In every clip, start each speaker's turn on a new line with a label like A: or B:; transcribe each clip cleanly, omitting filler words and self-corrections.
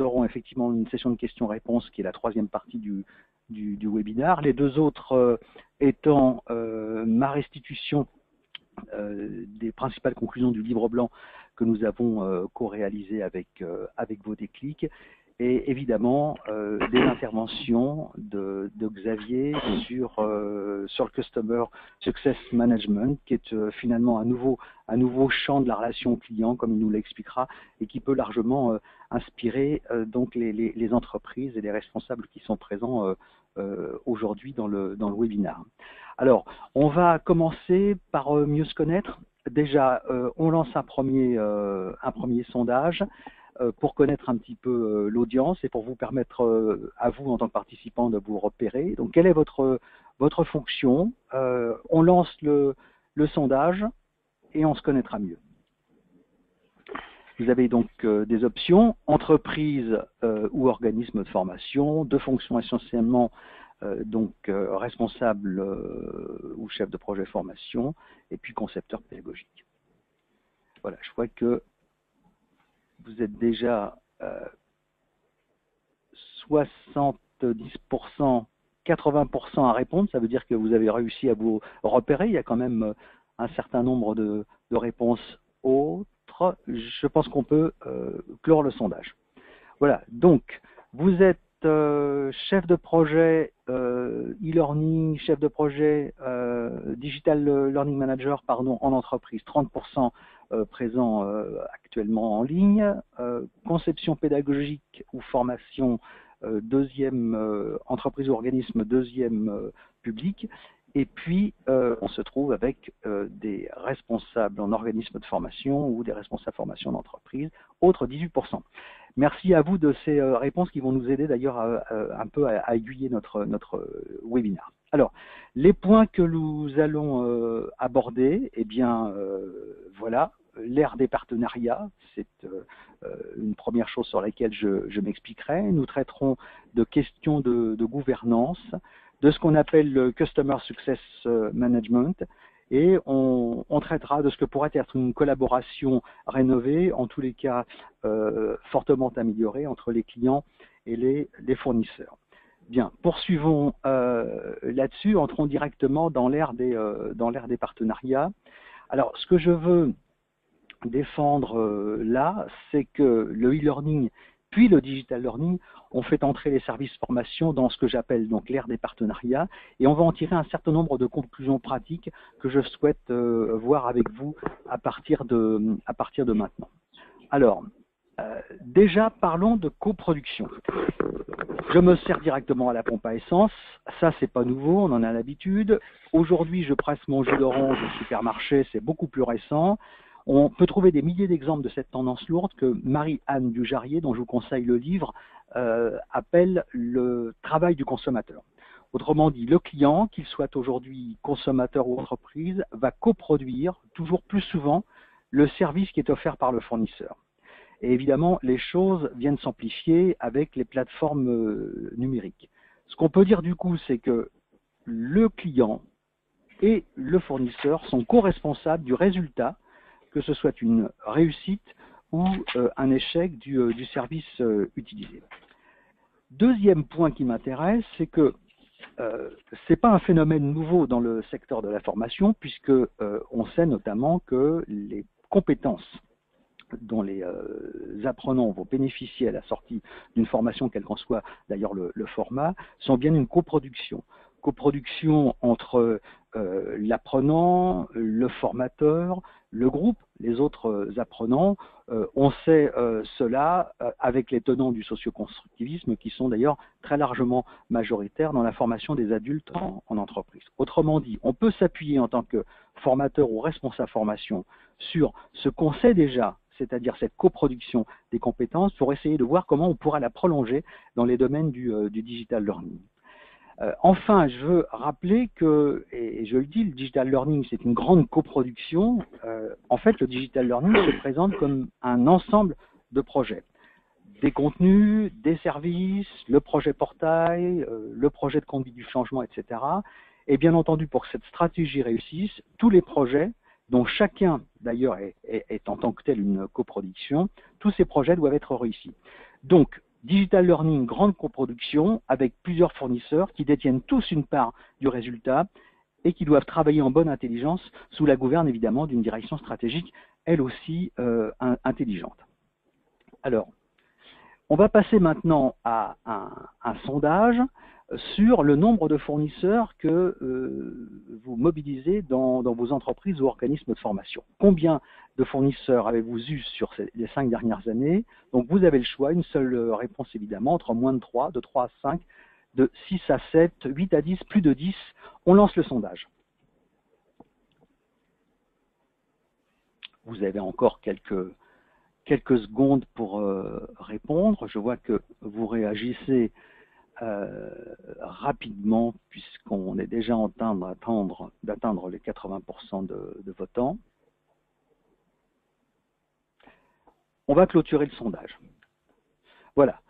A: aurons effectivement une session de questions-réponses qui est la troisième partie du webinaire. Les deux autres étant ma restitution des principales conclusions du livre blanc que nous avons co-réalisé avec vos déclics, et évidemment des interventions de Xavier sur le Customer Success Management, qui est finalement un nouveau champ de la relation client, comme il nous l'expliquera, et qui peut largement inspirer donc les entreprises et les responsables qui sont présents aujourd'hui dans le webinaire. Alors, on va commencer par mieux se connaître. Déjà, on lance un premier sondage pour connaître un petit peu l'audience et pour vous permettre à vous, en tant que participant, de vous repérer. Donc, quelle est votre fonction? On lance le sondage et on se connaîtra mieux. Vous avez donc des options, entreprise ou organisme de formation, deux fonctions essentiellement responsable ou chef de projet formation, et puis concepteur pédagogique. Voilà, je crois que vous êtes déjà 70%, 80% à répondre, ça veut dire que vous avez réussi à vous repérer. Il y a quand même un certain nombre de réponses autres. Je pense qu'on peut clore le sondage. Voilà, donc vous êtes chef de projet e-learning, chef de projet digital learning manager en entreprise, 30% présents actuellement en ligne, conception pédagogique ou formation, deuxième entreprise ou organisme, deuxième public, et puis on se trouve avec des responsables en organisme de formation ou des responsables formation d'entreprise, autres 18%. Merci à vous de ces réponses qui vont nous aider d'ailleurs un peu à aiguiller notre webinaire. Alors, les points que nous allons aborder, eh bien, voilà, l'ère des partenariats, c'est une première chose sur laquelle je m'expliquerai. Nous traiterons de questions de gouvernance, de ce qu'on appelle le Customer Success Management, et on traitera de ce que pourrait être une collaboration rénovée, en tous les cas fortement améliorée entre les clients et les fournisseurs. Bien, poursuivons là-dessus, entrons directement dans l'ère des partenariats. Alors, ce que je veux défendre là, c'est que le e-learning puis le digital learning ont fait entrer les services formation dans ce que j'appelle donc l'ère des partenariats, et on va en tirer un certain nombre de conclusions pratiques que je souhaite voir avec vous à partir de maintenant. Alors, déjà parlons de coproduction. Je me sers directement à la pompe à essence, ça c'est pas nouveau, on en a l'habitude. Aujourd'hui je presse mon jus d'orange au supermarché, c'est beaucoup plus récent. On peut trouver des milliers d'exemples de cette tendance lourde que Marie-Anne Dujarrier, dont je vous conseille le livre, appelle le travail du consommateur. Autrement dit, le client, qu'il soit aujourd'hui consommateur ou entreprise, va coproduire toujours plus souvent le service qui est offert par le fournisseur. Et évidemment, les choses viennent s'amplifier avec les plateformes numériques. Ce qu'on peut dire du coup, c'est que le client et le fournisseur sont co-responsables du résultat, que ce soit une réussite ou un échec du service utilisé. Deuxième point qui m'intéresse, c'est que ce n'est pas un phénomène nouveau dans le secteur de la formation, puisque on sait notamment que les compétences dont les apprenants vont bénéficier à la sortie d'une formation, quel qu'en soit d'ailleurs le format, sont bien une coproduction. Coproduction entre l'apprenant, le formateur, le groupe, les autres apprenants. On sait cela avec les tenants du socioconstructivisme qui sont d'ailleurs très largement majoritaires dans la formation des adultes en entreprise. Autrement dit, on peut s'appuyer en tant que formateur ou responsable formation sur ce qu'on sait déjà, c'est-à-dire cette coproduction des compétences, pour essayer de voir comment on pourra la prolonger dans les domaines du digital learning. Enfin, je veux rappeler que, et je le dis, le digital learning, c'est une grande coproduction. En fait, le digital learning se présente comme un ensemble de projets. Des contenus, des services, le projet portail, le projet de conduite du changement, etc. Et bien entendu, pour que cette stratégie réussisse, tous les projets, dont chacun d'ailleurs est en tant que tel une coproduction, tous ces projets doivent être réussis. Donc, Digital Learning, grande coproduction avec plusieurs fournisseurs qui détiennent tous une part du résultat et qui doivent travailler en bonne intelligence sous la gouverne évidemment d'une direction stratégique, elle aussi intelligente. Alors, on va passer maintenant à un sondage sur le nombre de fournisseurs que vous mobilisez dans vos entreprises ou organismes de formation. Combien de fournisseurs avez-vous eu sur les 5 dernières années? Donc vous avez le choix, une seule réponse évidemment, entre moins de 3, de 3 à 5, de 6 à 7, 8 à 10, plus de 10. On lance le sondage. Vous avez encore quelques secondes pour répondre. Je vois que vous réagissez rapidement puisqu'on est déjà en train d'atteindre les 80% de votants. On va clôturer le sondage. Voilà.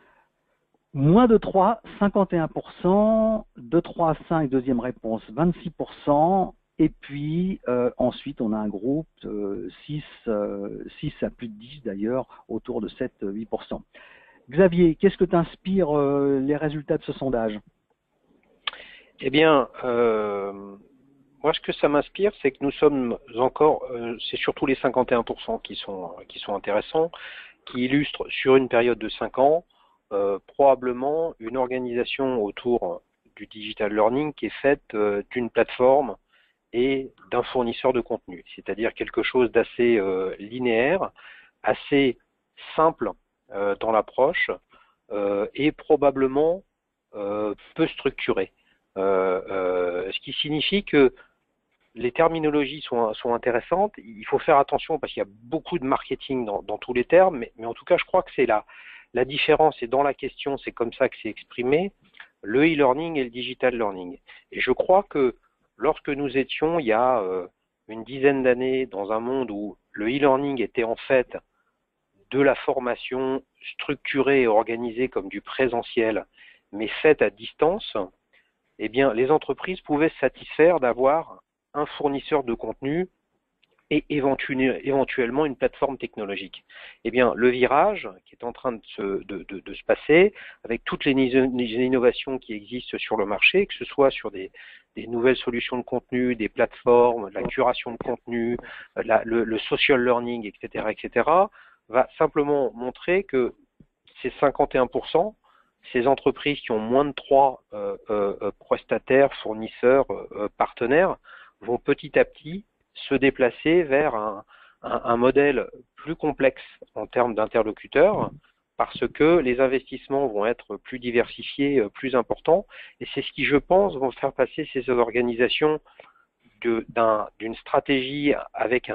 A: Moins de 3, 51%, de 3 à 5, deuxième réponse, 26%, et puis ensuite on a un groupe 6 à plus de 10 d'ailleurs, autour de 7-8%. Xavier, qu'est-ce que t'inspire les résultats de ce sondage?
B: Eh bien, moi ce que ça m'inspire, c'est que nous sommes encore, c'est surtout les 51% qui sont intéressants, qui illustrent sur une période de 5 ans, probablement une organisation autour du digital learning qui est faite d'une plateforme et d'un fournisseur de contenu, c'est-à-dire quelque chose d'assez linéaire, assez simple dans l'approche et probablement peu structuré. Ce qui signifie que les terminologies sont intéressantes. Il faut faire attention parce qu'il y a beaucoup de marketing dans tous les termes, mais en tout cas, je crois que c'est la différence, et dans la question, c'est comme ça que c'est exprimé, le e-learning et le digital learning. Et je crois que lorsque nous étions, il y a une dizaine d'années, dans un monde où le e-learning était en fait de la formation structurée et organisée comme du présentiel, mais faite à distance, eh bien, les entreprises pouvaient se satisfaire d'avoir un fournisseur de contenu et éventuellement une plateforme technologique. Eh bien, le virage qui est en train de se passer, avec toutes les innovations qui existent sur le marché, que ce soit sur des nouvelles solutions de contenu, des plateformes, la curation de contenu, le social learning, etc., va simplement montrer que ces 51%, ces entreprises qui ont moins de 3 prestataires, fournisseurs, partenaires, vont petit à petit se déplacer vers un modèle plus complexe en termes d'interlocuteurs, parce que les investissements vont être plus diversifiés, plus importants, et c'est ce qui, je pense, vont faire passer ces organisations d'une stratégie avec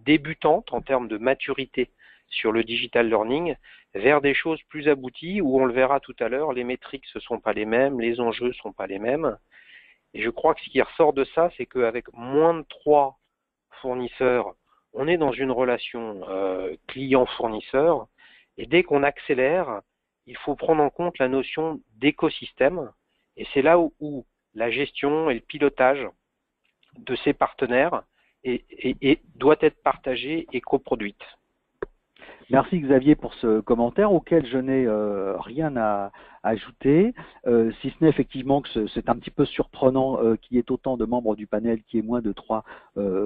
B: débutante en termes de maturité sur le digital learning, vers des choses plus abouties où on le verra tout à l'heure, les métriques ne sont pas les mêmes, les enjeux ne sont pas les mêmes. Et je crois que ce qui ressort de ça, c'est qu'avec moins de 3 fournisseurs, on est dans une relation client-fournisseur. Et dès qu'on accélère, il faut prendre en compte la notion d'écosystème. Et c'est là où la gestion et le pilotage de ces partenaires doit être partagé et coproduite.
A: Merci Xavier pour ce commentaire auquel je n'ai rien à ajouter, si ce n'est effectivement que c'est un petit peu surprenant qu'il y ait autant de membres du panel qui aient moins de 3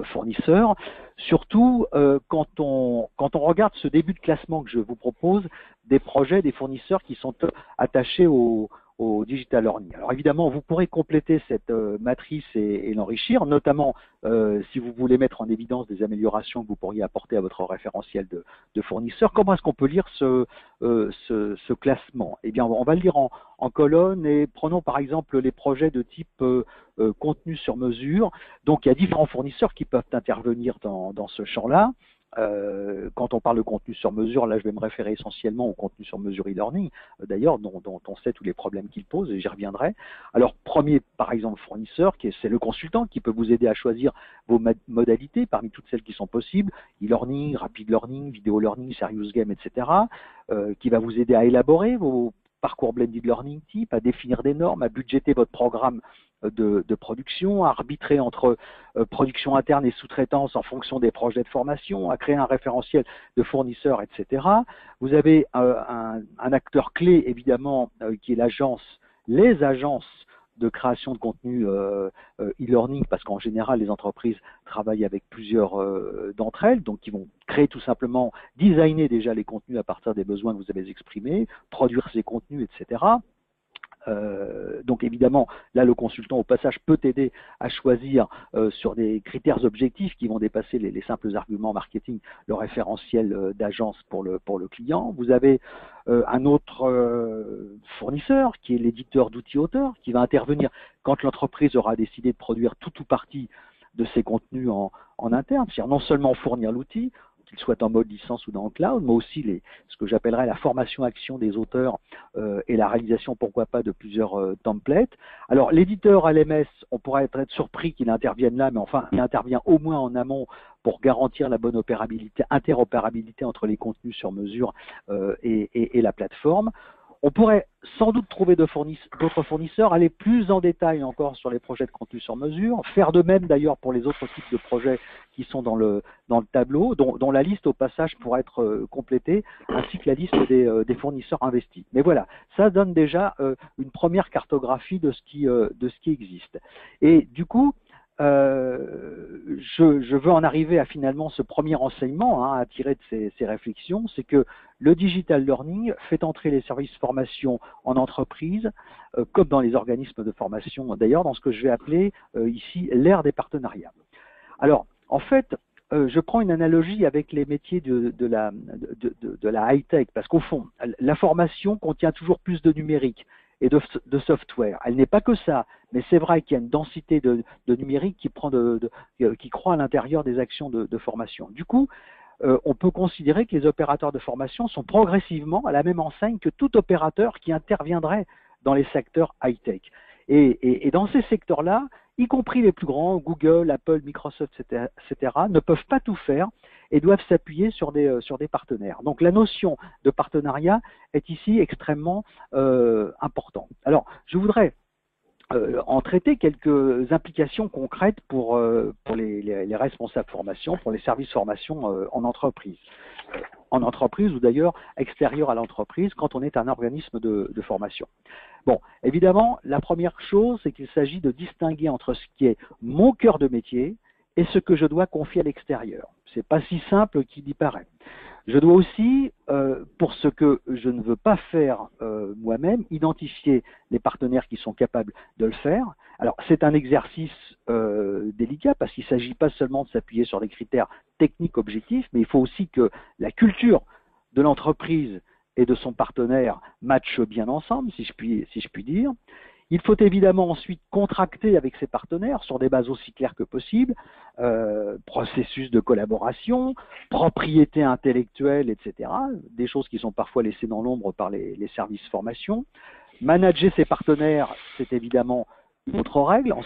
A: fournisseurs. Surtout quand on regarde ce début de classement que je vous propose, des projets, des fournisseurs qui sont attachés au digital learning. Alors évidemment, vous pourrez compléter cette matrice et l'enrichir, notamment si vous voulez mettre en évidence des améliorations que vous pourriez apporter à votre référentiel de fournisseurs. Comment est-ce qu'on peut lire ce classement? Eh bien, on va le lire en colonne, et prenons par exemple les projets de type contenu sur mesure. Donc, il y a différents fournisseurs qui peuvent intervenir dans ce champ-là. Quand on parle de contenu sur mesure, là je vais me référer essentiellement au contenu sur mesure e-learning, d'ailleurs dont on sait tous les problèmes qu'il pose, et j'y reviendrai. Alors premier par exemple fournisseur, c'est le consultant qui peut vous aider à choisir vos modalités parmi toutes celles qui sont possibles, e-learning, rapid learning, vidéo learning, serious game, etc., qui va vous aider à élaborer vos parcours blended learning type, à définir des normes, à budgéter votre programme de production, à arbitrer entre production interne et sous-traitance en fonction des projets de formation, à créer un référentiel de fournisseurs, etc. Vous avez un acteur clé, évidemment, qui est les agences de création de contenu e-learning, parce qu'en général, les entreprises travaillent avec plusieurs d'entre elles, donc ils vont créer tout simplement, designer déjà les contenus à partir des besoins que vous avez exprimés, produire ces contenus, etc. Donc évidemment, là le consultant au passage peut t'aider à choisir sur des critères objectifs qui vont dépasser les simples arguments marketing, le référentiel d'agence pour le client. Vous avez un autre fournisseur qui est l'éditeur d'outils auteur qui va intervenir quand l'entreprise aura décidé de produire tout ou partie de ses contenus en interne, c'est-à-dire non seulement fournir l'outil, qu'il soit en mode licence ou dans le cloud, mais aussi ce que j'appellerais la formation action des auteurs et la réalisation, pourquoi pas, de plusieurs templates. Alors, l'éditeur LMS, on pourrait être surpris qu'il intervienne là, mais enfin, il intervient au moins en amont pour garantir la bonne interopérabilité entre les contenus sur mesure et la plateforme. On pourrait sans doute trouver d'autres fournisseurs, aller plus en détail encore sur les projets de contenu sur mesure, faire de même d'ailleurs pour les autres types de projets qui sont dans le tableau, dont la liste au passage pourra être complétée, ainsi que la liste des fournisseurs investis. Mais voilà, ça donne déjà une première cartographie de ce qui existe. Et du coup, je veux en arriver à finalement ce premier enseignement à tirer de ces réflexions, c'est que le digital learning fait entrer les services formation en entreprise, comme dans les organismes de formation, d'ailleurs dans ce que je vais appeler ici l'ère des partenariats. Alors, en fait, je prends une analogie avec les métiers de la high-tech, parce qu'au fond, la formation contient toujours plus de numérique et de software. Elle n'est pas que ça, mais c'est vrai qu'il y a une densité de numérique qui croît à l'intérieur des actions de formation. Du coup, on peut considérer que les opérateurs de formation sont progressivement à la même enseigne que tout opérateur qui interviendrait dans les secteurs high-tech. Et dans ces secteurs-là, y compris les plus grands, Google, Apple, Microsoft, etc., ne peuvent pas tout faire et doivent s'appuyer sur des partenaires. Donc la notion de partenariat est ici extrêmement importante. Alors, je voudrais en traiter quelques implications concrètes pour les responsables formation, pour les services formation en entreprise. En entreprise ou d'ailleurs extérieur à l'entreprise quand on est un organisme de formation. Bon, évidemment, la première chose, c'est qu'il s'agit de distinguer entre ce qui est mon cœur de métier et ce que je dois confier à l'extérieur. C'est pas si simple qu'il y paraît. Je dois aussi, pour ce que je ne veux pas faire moi-même, identifier les partenaires qui sont capables de le faire. Alors, c'est un exercice délicat parce qu'il ne s'agit pas seulement de s'appuyer sur des critères techniques objectifs, mais il faut aussi que la culture de l'entreprise et de son partenaire matchent bien ensemble, si je puis dire. Il faut évidemment ensuite contracter avec ses partenaires sur des bases aussi claires que possible, processus de collaboration, propriété intellectuelle, etc., des choses qui sont parfois laissées dans l'ombre par les services formation. Manager ses partenaires, c'est évidemment une autre règle, en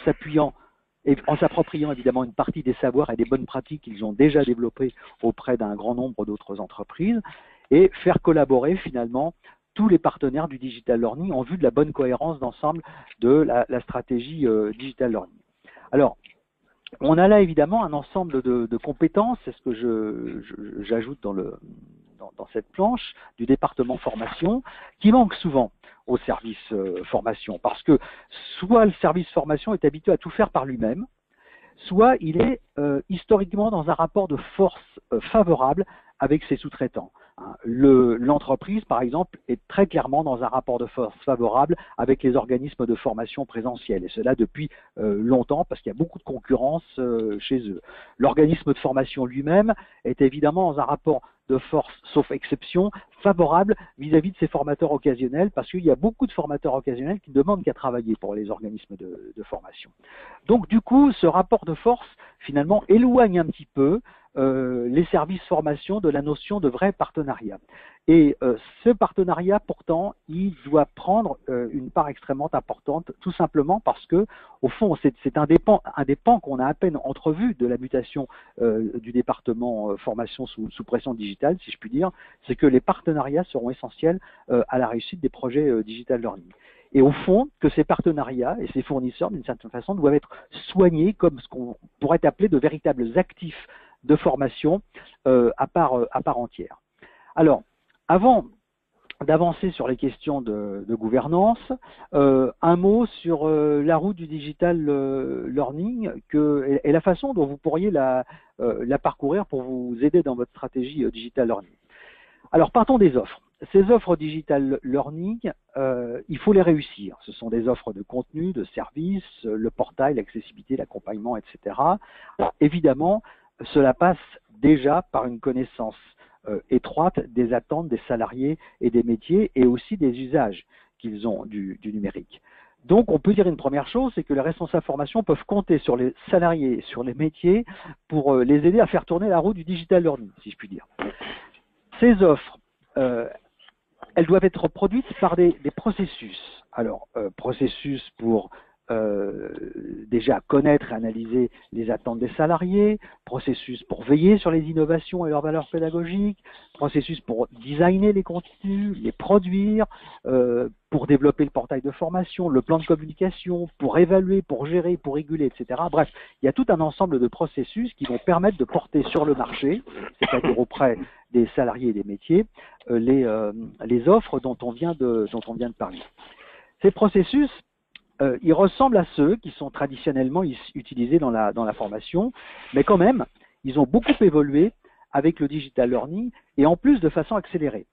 A: s'appropriant évidemment une partie des savoirs et des bonnes pratiques qu'ils ont déjà développées auprès d'un grand nombre d'autres entreprises, et faire collaborer finalement tous les partenaires du digital learning en vue de la bonne cohérence d'ensemble de la stratégie digital learning. Alors, on a là évidemment un ensemble de compétences, c'est ce que j'ajoute dans cette planche du département formation, qui manque souvent au service formation, parce que soit le service formation est habitué à tout faire par lui-même, soit il est historiquement dans un rapport de force favorable avec ses sous-traitants. L'entreprise, par exemple, est très clairement dans un rapport de force favorable avec les organismes de formation présentiels, et cela depuis longtemps, parce qu'il y a beaucoup de concurrence chez eux. L'organisme de formation lui-même est évidemment dans un rapport de force, sauf exception, favorable vis-à-vis de ses formateurs occasionnels, parce qu'il y a beaucoup de formateurs occasionnels qui ne demandent qu'à travailler pour les organismes de formation. Donc du coup, ce rapport de force, finalement, éloigne un petit peu les services formation de la notion de vrai partenariat. Et ce partenariat, pourtant, il doit prendre une part extrêmement importante, tout simplement parce que, au fond, c'est un des pans qu'on a à peine entrevu de la mutation du département formation sous pression digitale, si je puis dire, c'est que les partenaires partenariats seront essentiels à la réussite des projets digital learning. Et au fond, que ces partenariats et ces fournisseurs, d'une certaine façon, doivent être soignés comme ce qu'on pourrait appeler de véritables actifs de formation à part entière. Alors, avant d'avancer sur les questions de gouvernance, un mot sur la route du digital learning et la façon dont vous pourriez la parcourir pour vous aider dans votre stratégie digital learning. Alors, partons des offres. Ces offres digital learning, il faut les réussir. Ce sont des offres de contenu, de services, le portail, l'accessibilité, l'accompagnement, etc. Alors, évidemment, cela passe déjà par une connaissance étroite des attentes des salariés et des métiers et aussi des usages qu'ils ont du numérique. Donc, on peut dire une première chose, c'est que les responsables formation peuvent compter sur les salariés, sur les métiers pour les aider à faire tourner la roue du digital learning, si je puis dire. Ces offres, elles doivent être produites par des processus. Alors, processus pour déjà connaître et analyser les attentes des salariés, processus pour veiller sur les innovations et leurs valeurs pédagogiques, processus pour designer les contenus, les produire, pour développer le portail de formation, le plan de communication, pour évaluer, pour gérer, pour réguler, etc. Bref, il y a tout un ensemble de processus qui vont permettre de porter sur le marché, c'est-à-dire auprès des salariés et des métiers, les offres dont on vient de parler. Ces processus, ils ressemblent à ceux qui sont traditionnellement utilisés dans la formation, mais quand même, ils ont beaucoup évolué avec le digital learning et en plus de façon accélérée.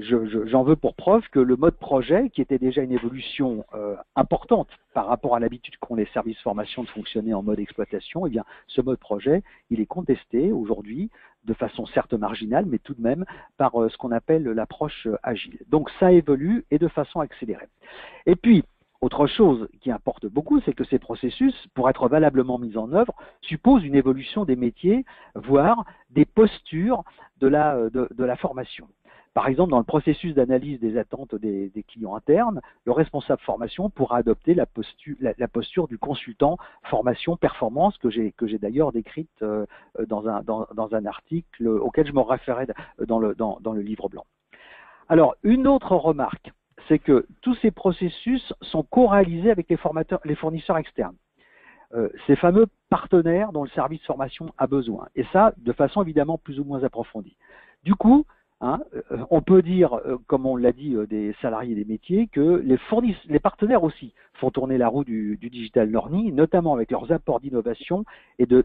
A: J'en veux pour preuve que le mode projet, qui était déjà une évolution importante par rapport à l'habitude qu'ont les services formation de fonctionner en mode exploitation, eh bien, ce mode projet, il est contesté aujourd'hui de façon certes marginale, mais tout de même par ce qu'on appelle l'approche agile. Donc ça évolue et de façon accélérée. Et puis, autre chose qui importe beaucoup, c'est que ces processus, pour être valablement mis en œuvre, supposent une évolution des métiers, voire des postures de la formation. Par exemple, dans le processus d'analyse des attentes des clients internes, le responsable formation pourra adopter la posture du consultant formation performance que j'ai d'ailleurs décrite dans un article auquel je me référais dans le livre blanc. Alors, une autre remarque, c'est que tous ces processus sont co-réalisés avec les fournisseurs externes. Ces fameux partenaires dont le service formation a besoin. Et ça, de façon évidemment plus ou moins approfondie. Du coup, on peut dire, comme on l'a dit des salariés et des métiers, que les partenaires aussi font tourner la roue du digital learning, notamment avec leurs apports d'innovation et de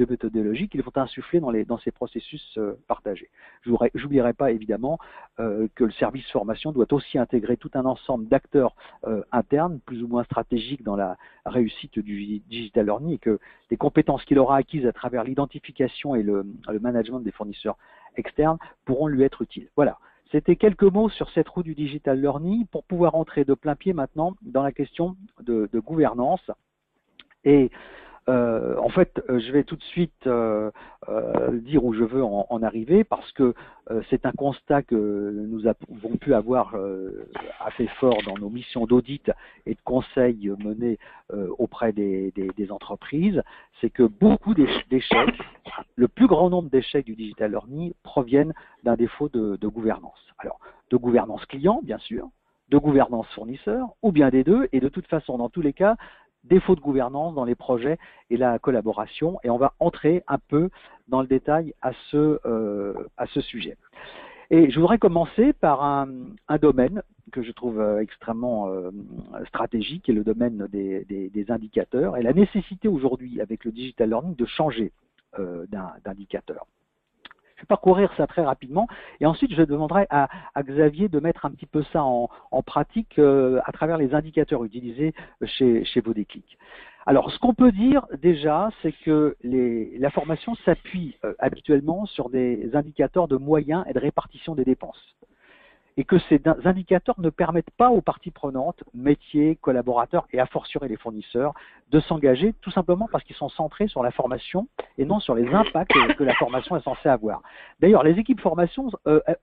A: méthodologie qu'ils vont insuffler dans ces processus partagés. Je n'oublierai pas évidemment que le service formation doit aussi intégrer tout un ensemble d'acteurs internes, plus ou moins stratégiques dans la réussite du digital learning, et que les compétences qu'il aura acquises à travers l'identification et le management des fournisseurs externes pourront lui être utiles. Voilà, c'était quelques mots sur cette roue du digital learning pour pouvoir entrer de plein pied maintenant dans la question de gouvernance. Et en fait, je vais tout de suite dire où je veux en arriver, parce que c'est un constat que nous avons pu avoir assez fort dans nos missions d'audit et de conseil menées auprès des entreprises, c'est que beaucoup d'échecs, le plus grand nombre d'échecs du digital learning proviennent d'un défaut de gouvernance. Alors, de gouvernance client, bien sûr, de gouvernance fournisseur, ou bien des deux, et de toute façon, dans tous les cas, défaut de gouvernance dans les projets et la collaboration, et on va entrer un peu dans le détail à ce sujet. Et je voudrais commencer par un domaine que je trouve extrêmement stratégique, qui est le domaine des indicateurs, et la nécessité aujourd'hui avec le digital learning de changer d'indicateur. Je vais parcourir ça très rapidement et ensuite je demanderai à Xavier de mettre un petit peu ça en pratique à travers les indicateurs utilisés chez Vodéclic. Alors, ce qu'on peut dire déjà, c'est que la formation s'appuie habituellement sur des indicateurs de moyens et de répartition des dépenses. et que ces indicateurs ne permettent pas aux parties prenantes, métiers, collaborateurs et a fortiori les fournisseurs, de s'engager tout simplement parce qu'ils sont centrés sur la formation et non sur les impacts que la formation est censée avoir. D'ailleurs, les équipes formation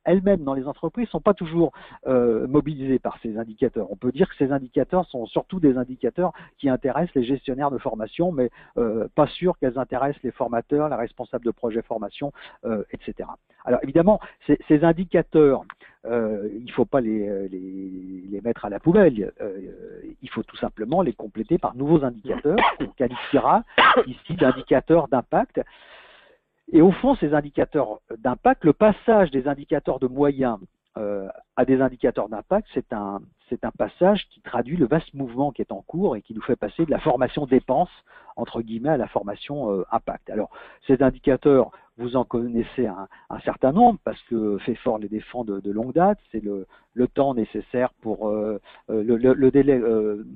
A: elles-mêmes dans les entreprises ne sont pas toujours mobilisées par ces indicateurs. On peut dire que ces indicateurs sont surtout des indicateurs qui intéressent les gestionnaires de formation, mais pas sûr qu'elles intéressent les formateurs, les responsables de projets formation, etc. Alors évidemment, ces indicateurs, il ne faut pas les mettre à la poubelle. Il faut tout simplement les compléter par nouveaux indicateurs qu'on qualifiera ici d'indicateurs d'impact. Et au fond, ces indicateurs d'impact, le passage des indicateurs de moyens à des indicateurs d'impact, c'est un passage qui traduit le vaste mouvement qui est en cours et qui nous fait passer de la formation dépense, entre guillemets, à la formation impact. Alors, ces indicateurs, vous en connaissez un certain nombre parce que FEFOR les défend de longue date. C'est le temps nécessaire pour le délai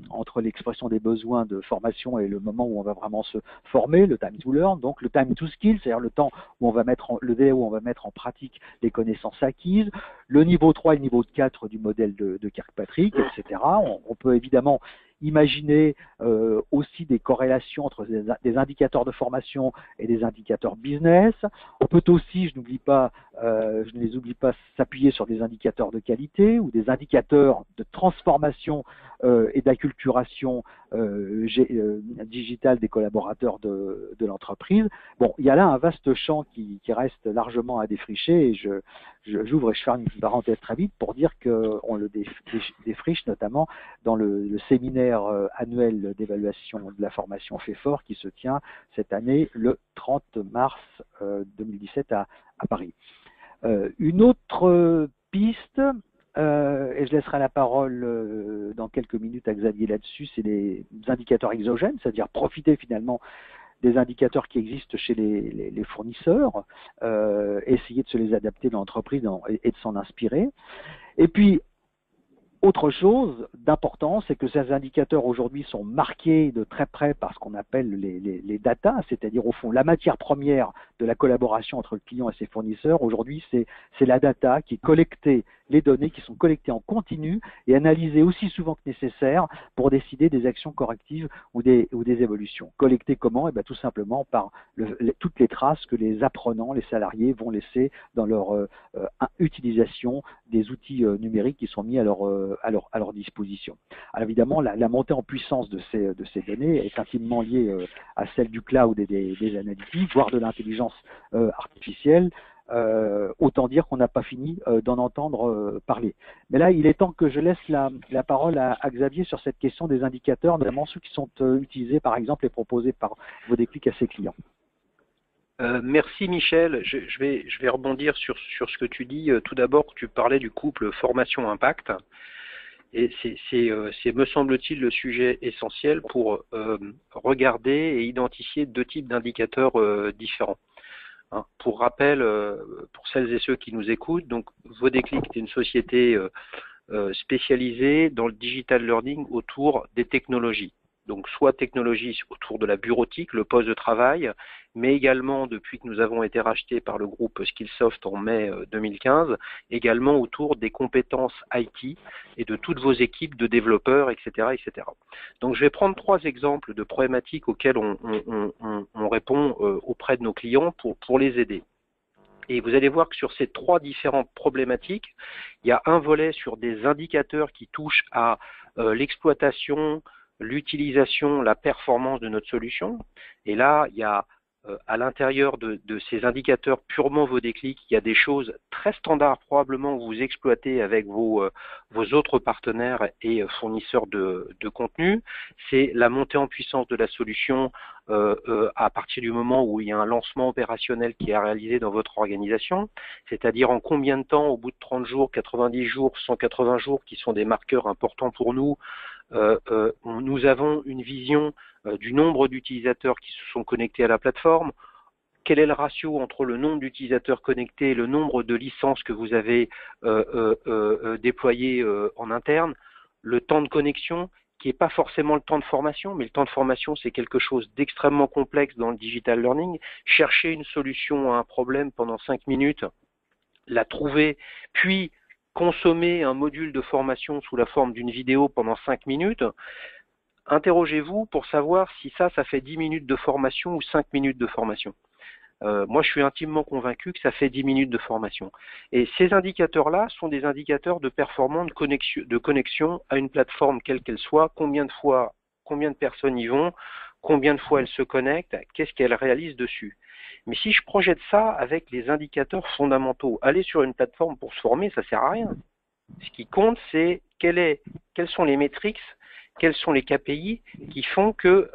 A: entre l'expression des besoins de formation et le moment où on va vraiment se former, le time to learn, donc le time to skill, c'est-à-dire le temps où on va le délai où on va mettre en pratique les connaissances acquises, le niveau 3 et le niveau 4 du modèle de Kirkpatrick, etc. On peut évidemment imaginer aussi des corrélations entre des indicateurs de formation et des indicateurs business. On peut aussi, je ne les oublie pas, s'appuyer sur des indicateurs de qualité ou des indicateurs de transformation et d'acculturation digitale des collaborateurs de l'entreprise. Bon, il y a là un vaste champ qui reste largement à défricher et j'ouvre et je ferme une parenthèse très vite pour dire qu'on le défriche notamment dans le séminaire annuel d'évaluation de la formation FEFOR qui se tient cette année le 30 mars 2017 à Paris. Une autre piste, et je laisserai la parole dans quelques minutes à Xavier là-dessus, c'est les indicateurs exogènes, c'est-à-dire profiter finalement des indicateurs qui existent chez les fournisseurs, essayer de se les adapter dans l'entreprise et de s'en inspirer. Et puis, autre chose d'important, c'est que ces indicateurs aujourd'hui sont marqués de très près par ce qu'on appelle les data, c'est-à-dire au fond la matière première de la collaboration entre le client et ses fournisseurs. Aujourd'hui, c'est la data qui est collectée, les données qui sont collectées en continu et analysées aussi souvent que nécessaire pour décider des actions correctives ou des évolutions. Collectées comment? Eh bien, tout simplement par toutes les traces que les apprenants, les salariés vont laisser dans leur utilisation des outils numériques qui sont mis à leur disposition. Alors évidemment, la montée en puissance de ces données est intimement liée à celle du cloud et des analytiques, voire de l'intelligence artificielle. Autant dire qu'on n'a pas fini d'en entendre parler. Mais là, il est temps que je laisse la parole à Xavier sur cette question des indicateurs, notamment ceux qui sont utilisés par exemple et proposés par Vodéclic à ses clients.
B: Merci Michel. Je vais rebondir sur ce que tu dis. Tout d'abord, tu parlais du couple formation-impact. Et c'est me semble-t-il, le sujet essentiel pour regarder et identifier deux types d'indicateurs différents. Hein, pour rappel, pour celles et ceux qui nous écoutent, donc Vodéclic est une société spécialisée dans le digital learning autour des technologies. Donc soit technologie autour de la bureautique, le poste de travail, mais également depuis que nous avons été rachetés par le groupe Skillsoft en mai 2015, également autour des compétences IT et de toutes vos équipes de développeurs, etc., etc. Donc je vais prendre trois exemples de problématiques auxquelles on répond auprès de nos clients pour les aider. Et vous allez voir que sur ces trois différentes problématiques, il y a un volet sur des indicateurs qui touchent à l'exploitation, l'utilisation, la performance de notre solution. Et là, il y a à l'intérieur de ces indicateurs purement Vodéclic, il y a des choses très standards probablement que vous exploitez avec vos autres partenaires et fournisseurs de contenu. C'est la montée en puissance de la solution à partir du moment où il y a un lancement opérationnel qui est réalisé dans votre organisation, c'est-à-dire en combien de temps, au bout de 30 jours, 90 jours, 180 jours, qui sont des marqueurs importants pour nous, nous avons une vision du nombre d'utilisateurs qui se sont connectés à la plateforme. Quel est le ratio entre le nombre d'utilisateurs connectés et le nombre de licences que vous avez déployées en interne, le temps de connexion, qui n'est pas forcément le temps de formation, mais le temps de formation, c'est quelque chose d'extrêmement complexe dans le digital learning. Chercher une solution à un problème pendant 5 minutes, la trouver, puis consommer un module de formation sous la forme d'une vidéo pendant 5 minutes, interrogez-vous pour savoir si ça fait 10 minutes de formation ou 5 minutes de formation. Moi, je suis intimement convaincu que ça fait 10 minutes de formation. Et ces indicateurs-là sont des indicateurs de performance de connexion à une plateforme quelle qu'elle soit, combien de personnes y vont, combien de fois elles se connectent, qu'est-ce qu'elles réalisent dessus. Mais si je projette ça avec les indicateurs fondamentaux, aller sur une plateforme pour se former, ça sert à rien. Ce qui compte, c'est quelles sont les métriques, quels sont les KPI qui font que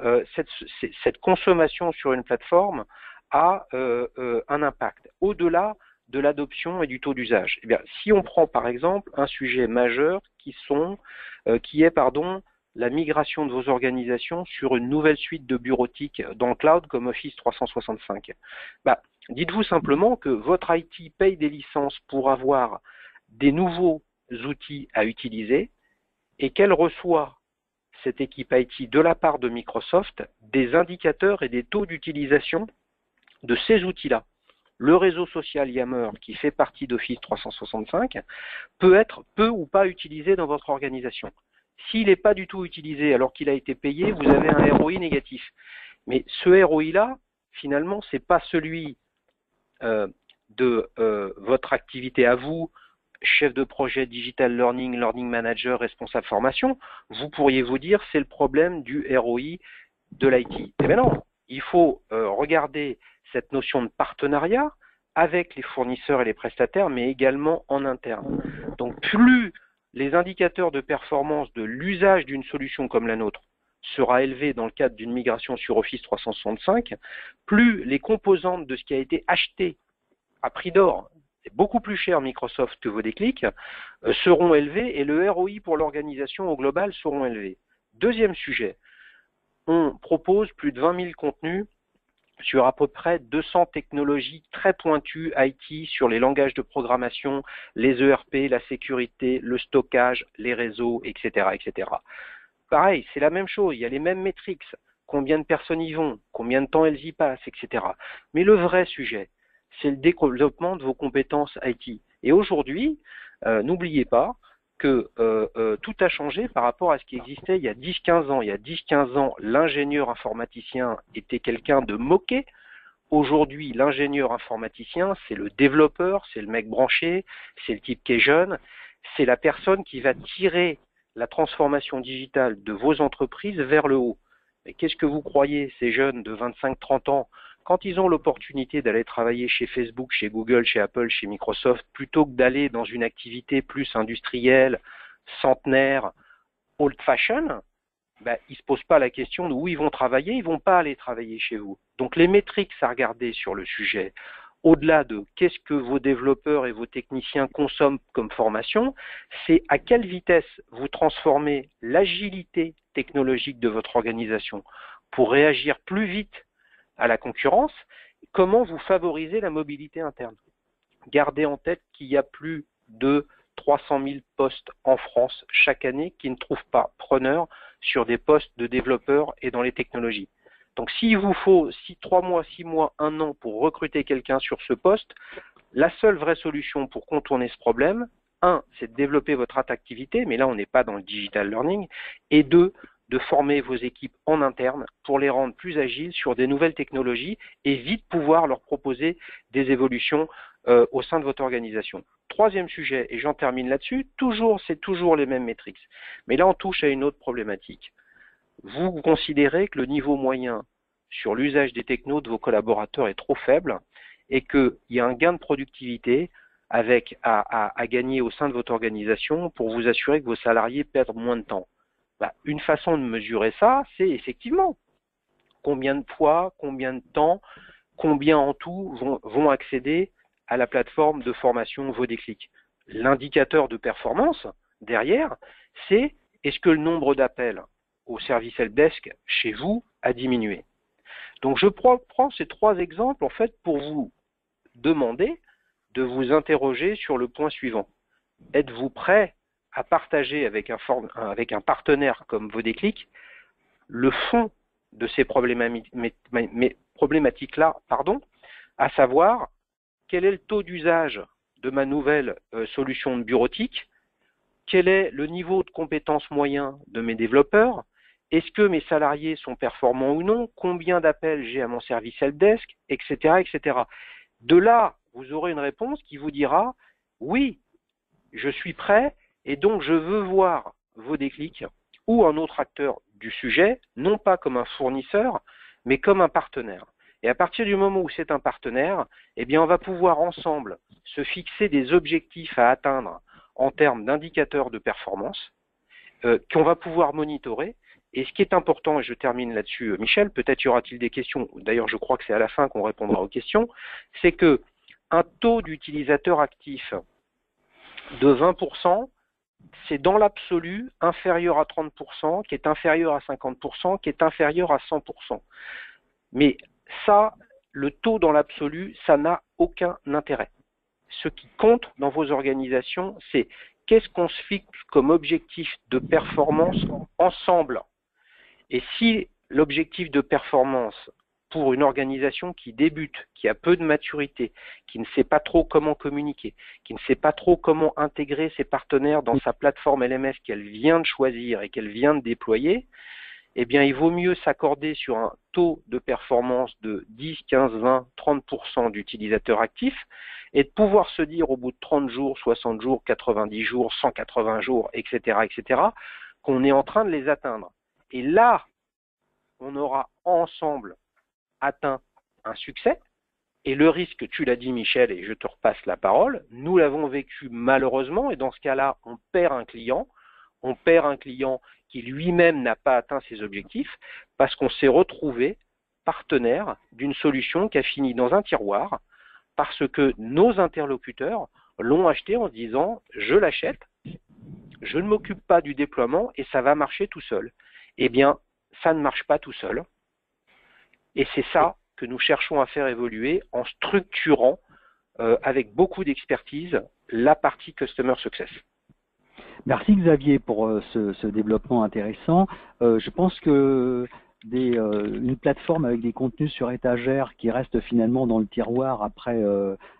B: cette consommation sur une plateforme a un impact au-delà de l'adoption et du taux d'usage. Eh bien, si on prend par exemple un sujet majeur qui est la migration de vos organisations sur une nouvelle suite de bureautique dans le cloud comme Office 365. Dites-vous simplement que votre IT paye des licences pour avoir des nouveaux outils à utiliser et qu'elle reçoit, cette équipe IT, de la part de Microsoft, des indicateurs et des taux d'utilisation de ces outils-là. Le réseau social Yammer, qui fait partie d'Office 365, peut être peu ou pas utilisé dans votre organisation. S'il n'est pas du tout utilisé alors qu'il a été payé, vous avez un ROI négatif. Mais ce ROI-là, finalement, ce n'est pas celui de votre activité à vous, chef de projet Digital Learning, Learning Manager, responsable formation. Vous pourriez vous dire c'est le problème du ROI de l'IT. Eh bien non, il faut regarder cette notion de partenariat avec les fournisseurs et les prestataires, mais également en interne. Donc plus les indicateurs de performance de l'usage d'une solution comme la nôtre sera élevé dans le cadre d'une migration sur Office 365, plus les composantes de ce qui a été acheté à prix d'or, c'est beaucoup plus cher Microsoft que vos déclics, seront élevés et le ROI pour l'organisation au global seront élevés. Deuxième sujet, on propose plus de 20 000 contenus sur à peu près 200 technologies très pointues IT sur les langages de programmation, les ERP, la sécurité, le stockage, les réseaux, etc., etc. Pareil, c'est la même chose, il y a les mêmes métriques, combien de personnes y vont, combien de temps elles y passent, etc. Mais le vrai sujet, c'est le développement de vos compétences IT. Et aujourd'hui, n'oubliez pas que tout a changé par rapport à ce qui existait il y a 10-15 ans. Il y a 10-15 ans, l'ingénieur informaticien était quelqu'un de moqué. Aujourd'hui, l'ingénieur informaticien, c'est le développeur, c'est le mec branché, c'est le type qui est jeune, c'est la personne qui va tirer la transformation digitale de vos entreprises vers le haut. Mais qu'est-ce que vous croyez, ces jeunes de 25-30 ans, quand ils ont l'opportunité d'aller travailler chez Facebook, chez Google, chez Apple, chez Microsoft, plutôt que d'aller dans une activité plus industrielle, centenaire, old-fashion, ils ne se posent pas la question de où ils vont travailler, ils ne vont pas aller travailler chez vous. Donc les métriques à regarder sur le sujet, au-delà de qu'est-ce que vos développeurs et vos techniciens consomment comme formation, c'est à quelle vitesse vous transformez l'agilité technologique de votre organisation pour réagir plus vite à la concurrence, comment vous favorisez la mobilité interne. Gardez en tête qu'il y a plus de 300 000 postes en France chaque année qui ne trouvent pas preneur sur des postes de développeurs et dans les technologies. Donc s'il vous faut 3 mois, 6 mois, 1 an pour recruter quelqu'un sur ce poste, la seule vraie solution pour contourner ce problème, 1, c'est de développer votre attractivité, mais là on n'est pas dans le digital learning, et 2, de former vos équipes en interne pour les rendre plus agiles sur des nouvelles technologies et vite pouvoir leur proposer des évolutions au sein de votre organisation. Troisième sujet, et j'en termine là-dessus, c'est toujours les mêmes métriques. Mais là, on touche à une autre problématique. Vous considérez que le niveau moyen sur l'usage des technos de vos collaborateurs est trop faible et qu'il y a un gain de productivité à gagner au sein de votre organisation pour vous assurer que vos salariés perdent moins de temps. Une façon de mesurer ça, c'est effectivement combien de fois, combien de temps, combien en tout vont accéder à la plateforme de formation Vos Déclics. L'indicateur de performance, derrière, c'est est-ce que le nombre d'appels au service helpdesk chez vous a diminué. Donc je prends ces 3 exemples en fait pour vous demander de vous interroger sur le point suivant. Êtes-vous prêt à partager avec un partenaire comme Vos Déclics le fond de ces problématiques-là, à savoir quel est le taux d'usage de ma nouvelle solution de bureautique, quel est le niveau de compétence moyen de mes développeurs, est-ce que mes salariés sont performants ou non, combien d'appels j'ai à mon service helpdesk, etc., etc. De là, vous aurez une réponse qui vous dira « Oui, je suis prêt et donc je veux voir vos déclics ou un autre acteur du sujet, non pas comme un fournisseur, mais comme un partenaire. » Et à partir du moment où c'est un partenaire, eh bien, on va pouvoir ensemble se fixer des objectifs à atteindre en termes d'indicateurs de performance qu'on va pouvoir monitorer. Et ce qui est important, et je termine là-dessus, Michel, peut-être y aura-t-il des questions, d'ailleurs je crois que c'est à la fin qu'on répondra aux questions, c'est que un taux d'utilisateur actif de 20%, c'est dans l'absolu inférieur à 30%, qui est inférieur à 50%, qui est inférieur à 100%. Mais ça, le taux dans l'absolu, ça n'a aucun intérêt. Ce qui compte dans vos organisations, c'est qu'est-ce qu'on se fixe comme objectif de performance ensemble. Et si l'objectif de performance pour une organisation qui débute, qui a peu de maturité, qui ne sait pas trop comment communiquer, qui ne sait pas trop comment intégrer ses partenaires dans sa plateforme LMS qu'elle vient de choisir et qu'elle vient de déployer, eh bien, il vaut mieux s'accorder sur un taux de performance de 10, 15, 20, 30% d'utilisateurs actifs et de pouvoir se dire au bout de 30 jours, 60 jours, 90 jours, 180 jours, etc., etc., qu'on est en train de les atteindre. Et là, on aura ensemble atteint un succès. Et le risque, tu l'as dit Michel, et je te repasse la parole, nous l'avons vécu malheureusement, et dans ce cas-là, on perd un client qui lui-même n'a pas atteint ses objectifs, parce qu'on s'est retrouvé partenaire d'une solution qui a fini dans un tiroir, parce que nos interlocuteurs l'ont acheté en se disant « je l'achète, je ne m'occupe pas du déploiement et ça va marcher tout seul ». Eh bien, ça ne marche pas tout seul. Et c'est ça que nous cherchons à faire évoluer en structurant avec beaucoup d'expertise la partie Customer Success.
A: Merci Xavier pour ce développement intéressant. Je pense que une plateforme avec des contenus sur étagère qui restent finalement dans le tiroir après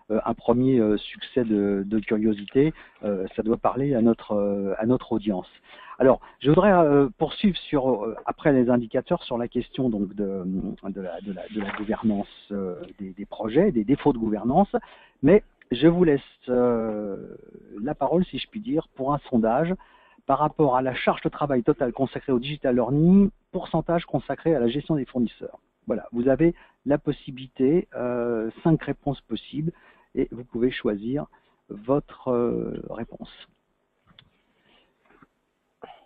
A: un premier succès de curiosité, ça doit parler à notre audience. Alors, je voudrais poursuivre après les indicateurs sur la question donc de la gouvernance des projets, des défauts de gouvernance, mais je vous laisse la parole, si je puis dire, pour un sondage par rapport à la charge de travail totale consacrée au digital learning, pourcentage consacré à la gestion des fournisseurs. Voilà, vous avez la possibilité, 5 réponses possibles, et vous pouvez choisir votre réponse.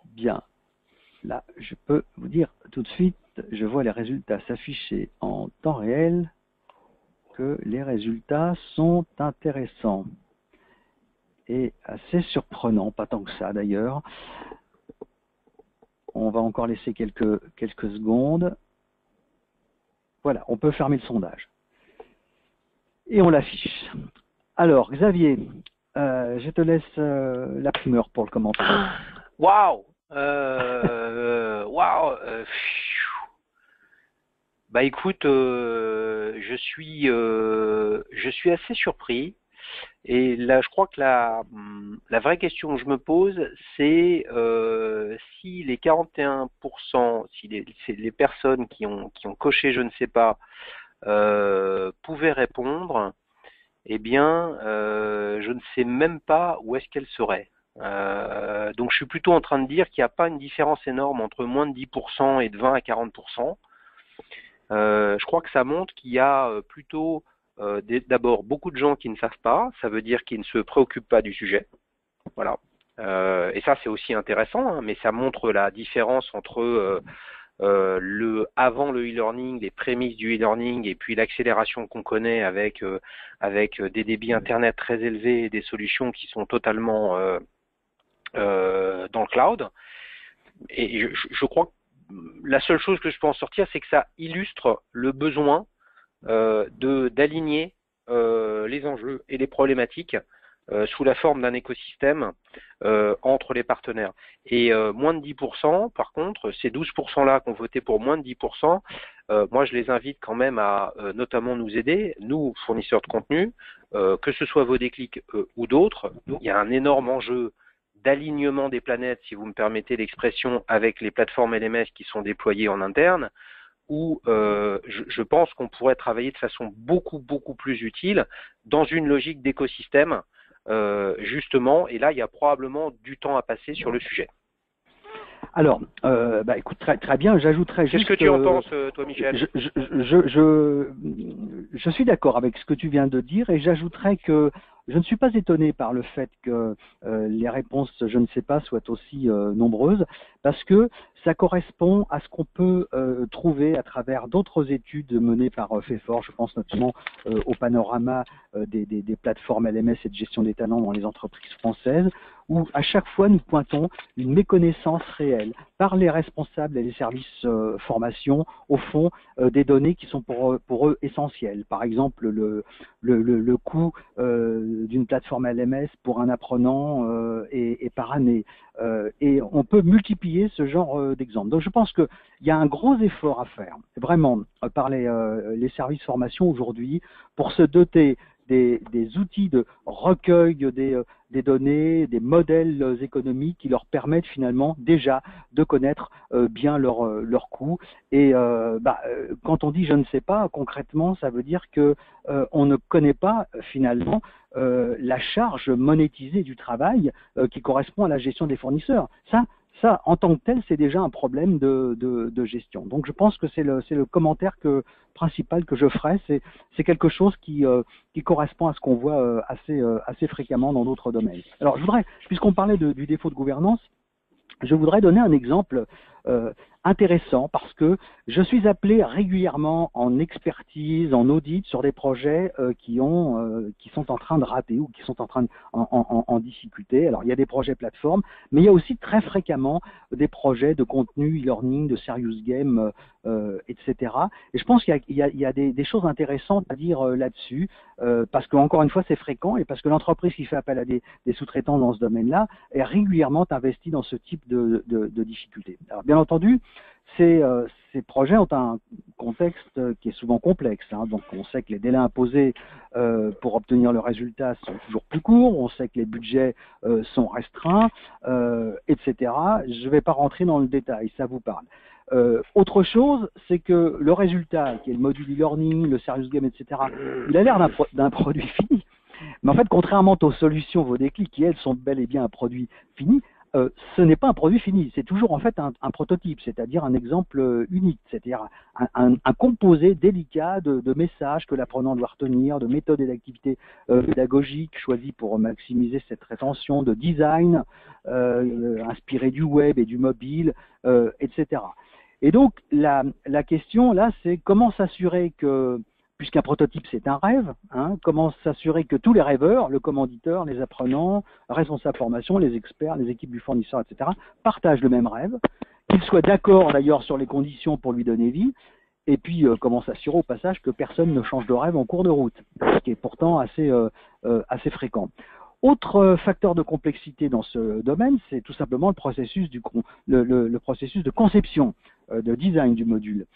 A: Bien, là, je peux vous dire tout de suite, je vois les résultats s'afficher en temps réel, que les résultats sont intéressants et assez surprenants, pas tant que ça d'ailleurs. On va encore laisser quelques secondes. Voilà, on peut fermer le sondage. Et on l'affiche. Alors, Xavier, je te laisse la primeur pour le commentaire.
B: Waouh! Waouh! Bah écoute, je suis assez surpris. Et là, je crois que la vraie question que je me pose, c'est si les 41%, si les personnes qui ont coché je ne sais pas, pouvaient répondre, eh bien, je ne sais même pas où est-ce qu'elles seraient. Donc je suis plutôt en train de dire qu'il n'y a pas une différence énorme entre moins de 10% et de 20 à 40%. Je crois que ça montre qu'il y a plutôt d'abord beaucoup de gens qui ne savent pas, ça veut dire qu'ils ne se préoccupent pas du sujet. Voilà. Et ça c'est aussi intéressant, hein, mais ça montre la différence entre avant le e-learning, les prémices du e-learning et puis l'accélération qu'on connaît avec des débits internet très élevés et des solutions qui sont totalement dans le cloud. Et je crois que la seule chose que je peux en sortir, c'est que ça illustre le besoin d'aligner les enjeux et les problématiques sous la forme d'un écosystème entre les partenaires. Et moins de 10%, par contre, ces 12%-là qui ont voté pour moins de 10%, moi je les invite quand même à notamment nous aider, nous, fournisseurs de contenu, que ce soit vos déclics ou d'autres. Il y a un énorme enjeu d'alignement des planètes, si vous me permettez l'expression, avec les plateformes LMS qui sont déployées en interne, où je pense qu'on pourrait travailler de façon beaucoup plus utile dans une logique d'écosystème, justement, et là il y a probablement du temps à passer sur le sujet.
A: Alors, écoute, très bien, j'ajouterais juste...
B: Qu'est-ce que tu en penses, toi, Michel?
A: Je suis d'accord avec ce que tu viens de dire, et j'ajouterais que je ne suis pas étonné par le fait que les réponses, je ne sais pas, soient aussi nombreuses, parce que ça correspond à ce qu'on peut trouver à travers d'autres études menées par FEFOR. Je pense notamment au panorama des plateformes LMS et de gestion des talents dans les entreprises françaises, où à chaque fois nous pointons une méconnaissance réelle par les responsables et les services formation, au fond, des données qui sont pour eux essentielles. Par exemple, le coût d'une plateforme LMS pour un apprenant et par année. Et on peut multiplier ce genre d'exemples. Donc je pense qu'il y a un gros effort à faire, vraiment, par les services formation aujourd'hui, pour se doter des outils de recueil des données, des modèles économiques qui leur permettent finalement déjà de connaître bien leurs coûts. Et quand on dit je ne sais pas, concrètement, ça veut dire que on ne connaît pas finalement la charge monétisée du travail qui correspond à la gestion des fournisseurs. Ça, en tant que tel, c'est déjà un problème de gestion. Donc, je pense que c'est le commentaire principal que je ferai. C'est quelque chose qui correspond à ce qu'on voit assez fréquemment dans d'autres domaines. Alors, puisqu'on parlait du défaut de gouvernance, je voudrais donner un exemple intéressant parce que je suis appelé régulièrement en expertise, en audit sur des projets qui sont en train de rater ou qui sont en difficulté. Alors il y a des projets plateformes, mais il y a aussi très fréquemment des projets de contenu e-learning, de serious game, etc. Et je pense qu'il y a des choses intéressantes à dire là-dessus, parce que encore une fois c'est fréquent et parce que l'entreprise qui fait appel à des sous-traitants dans ce domaine-là est régulièrement investie dans ce type de difficultés. Alors bien entendu, ces projets ont un contexte qui est souvent complexe, hein. Donc on sait que les délais imposés pour obtenir le résultat sont toujours plus courts, on sait que les budgets sont restreints, etc. Je ne vais pas rentrer dans le détail, ça vous parle. Autre chose, c'est que le résultat, qui est le module e-learning, le serious game, etc., il a l'air d'un produit fini. Mais en fait, contrairement aux solutions, vos déclics, qui elles sont bel et bien un produit fini, ce n'est pas un produit fini, c'est toujours en fait un prototype, c'est-à-dire un exemple unique, c'est-à-dire un composé délicat de messages que l'apprenant doit retenir, de méthodes et d'activités pédagogiques choisies pour maximiser cette rétention, de design inspiré du web et du mobile, etc. Et donc la question là, c'est comment s'assurer que, puisqu'un prototype c'est un rêve, hein, comment s'assurer que tous les rêveurs, le commanditeur, les apprenants, responsables formation, les experts, les équipes du fournisseur, etc., partagent le même rêve, qu'ils soient d'accord d'ailleurs sur les conditions pour lui donner vie, et puis comment s'assurer au passage que personne ne change de rêve en cours de route, ce qui est pourtant assez fréquent. Autre facteur de complexité dans ce domaine, c'est tout simplement le processus de conception, de design du module.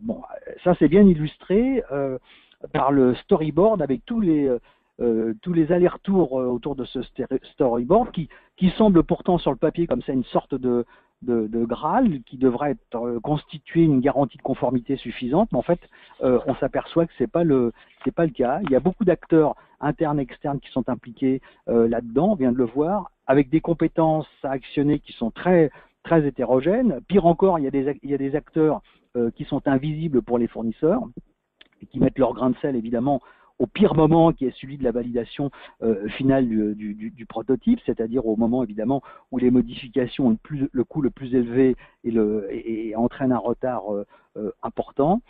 A: Bon, ça c'est bien illustré par le storyboard avec tous les allers-retours autour de ce storyboard qui semble pourtant sur le papier comme ça une sorte de Graal qui devrait être constituer une garantie de conformité suffisante, mais en fait on s'aperçoit que c'est pas le cas. Il y a beaucoup d'acteurs internes et externes qui sont impliqués là-dedans, on vient de le voir, avec des compétences à actionner qui sont très très hétérogènes. Pire encore, il y a des acteurs qui sont invisibles pour les fournisseurs et qui mettent leur grain de sel évidemment au pire moment qui est celui de la validation finale du prototype, c'est-à-dire au moment évidemment où les modifications ont le coût le plus élevé et entraînent un retard important.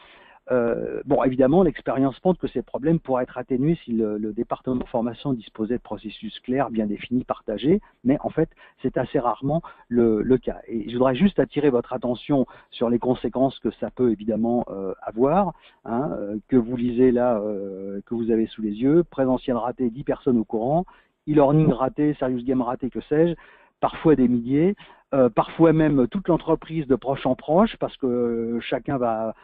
A: Bon, évidemment, l'expérience montre que ces problèmes pourraient être atténués si le département de formation disposait de processus clairs, bien définis, partagés, mais en fait, c'est assez rarement le cas. Et je voudrais juste attirer votre attention sur les conséquences que ça peut évidemment avoir, hein, que vous lisez là, que vous avez sous les yeux. Présentiel raté, 10 personnes au courant. e-learning raté, serious game raté, que sais-je, parfois des milliers, parfois même toute l'entreprise de proche en proche, parce que chacun va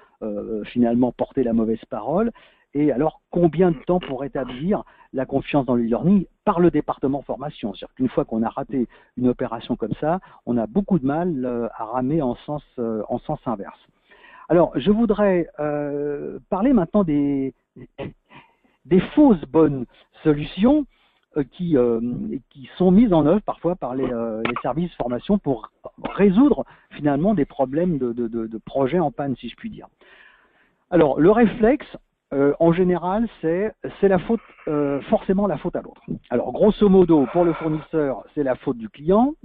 A: finalement porter la mauvaise parole. Et alors, combien de temps pour rétablir la confiance dans le e-learning par le département formation? C'est-à-dire qu'une fois qu'on a raté une opération comme ça, on a beaucoup de mal à ramer en sens inverse. Alors, je voudrais parler maintenant des fausses bonnes solutions qui sont mises en œuvre parfois par les services formation pour résoudre finalement des problèmes de projets en panne, si je puis dire. Alors, le réflexe, en général, c'est la faute, forcément la faute à l'autre. Alors, grosso modo, pour le fournisseur, c'est la faute du client,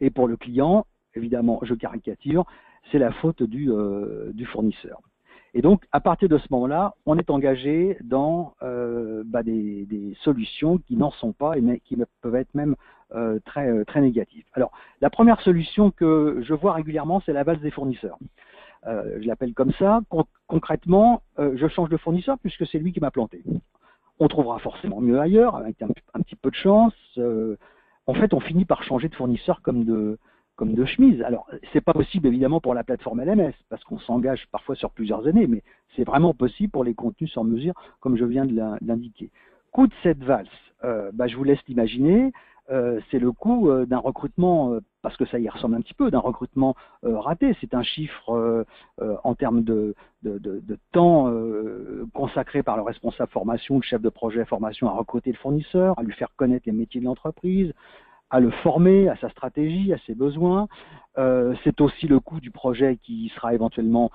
A: et pour le client, évidemment, je caricature, c'est la faute du fournisseur. Et donc, à partir de ce moment-là, on est engagé dans des solutions qui n'en sont pas et qui peuvent être même très négatives. Alors, la première solution que je vois régulièrement, c'est la valse des fournisseurs. Je l'appelle comme ça. Concrètement, je change de fournisseur puisque c'est lui qui m'a planté. On trouvera forcément mieux ailleurs, avec un petit peu de chance. En fait, on finit par changer de fournisseur comme de chemise. Alors, c'est pas possible évidemment pour la plateforme LMS, parce qu'on s'engage parfois sur plusieurs années, mais c'est vraiment possible pour les contenus sur mesure, comme je viens de l'indiquer. Coût de cette valse, je vous laisse l'imaginer. C'est le coût d'un recrutement, parce que ça y ressemble un petit peu, d'un recrutement raté. C'est un chiffre en termes de temps consacré par le responsable formation, le chef de projet formation à recruter le fournisseur, à lui faire connaître les métiers de l'entreprise, à le former, à sa stratégie, à ses besoins. C'est aussi le coût du projet qui sera éventuellement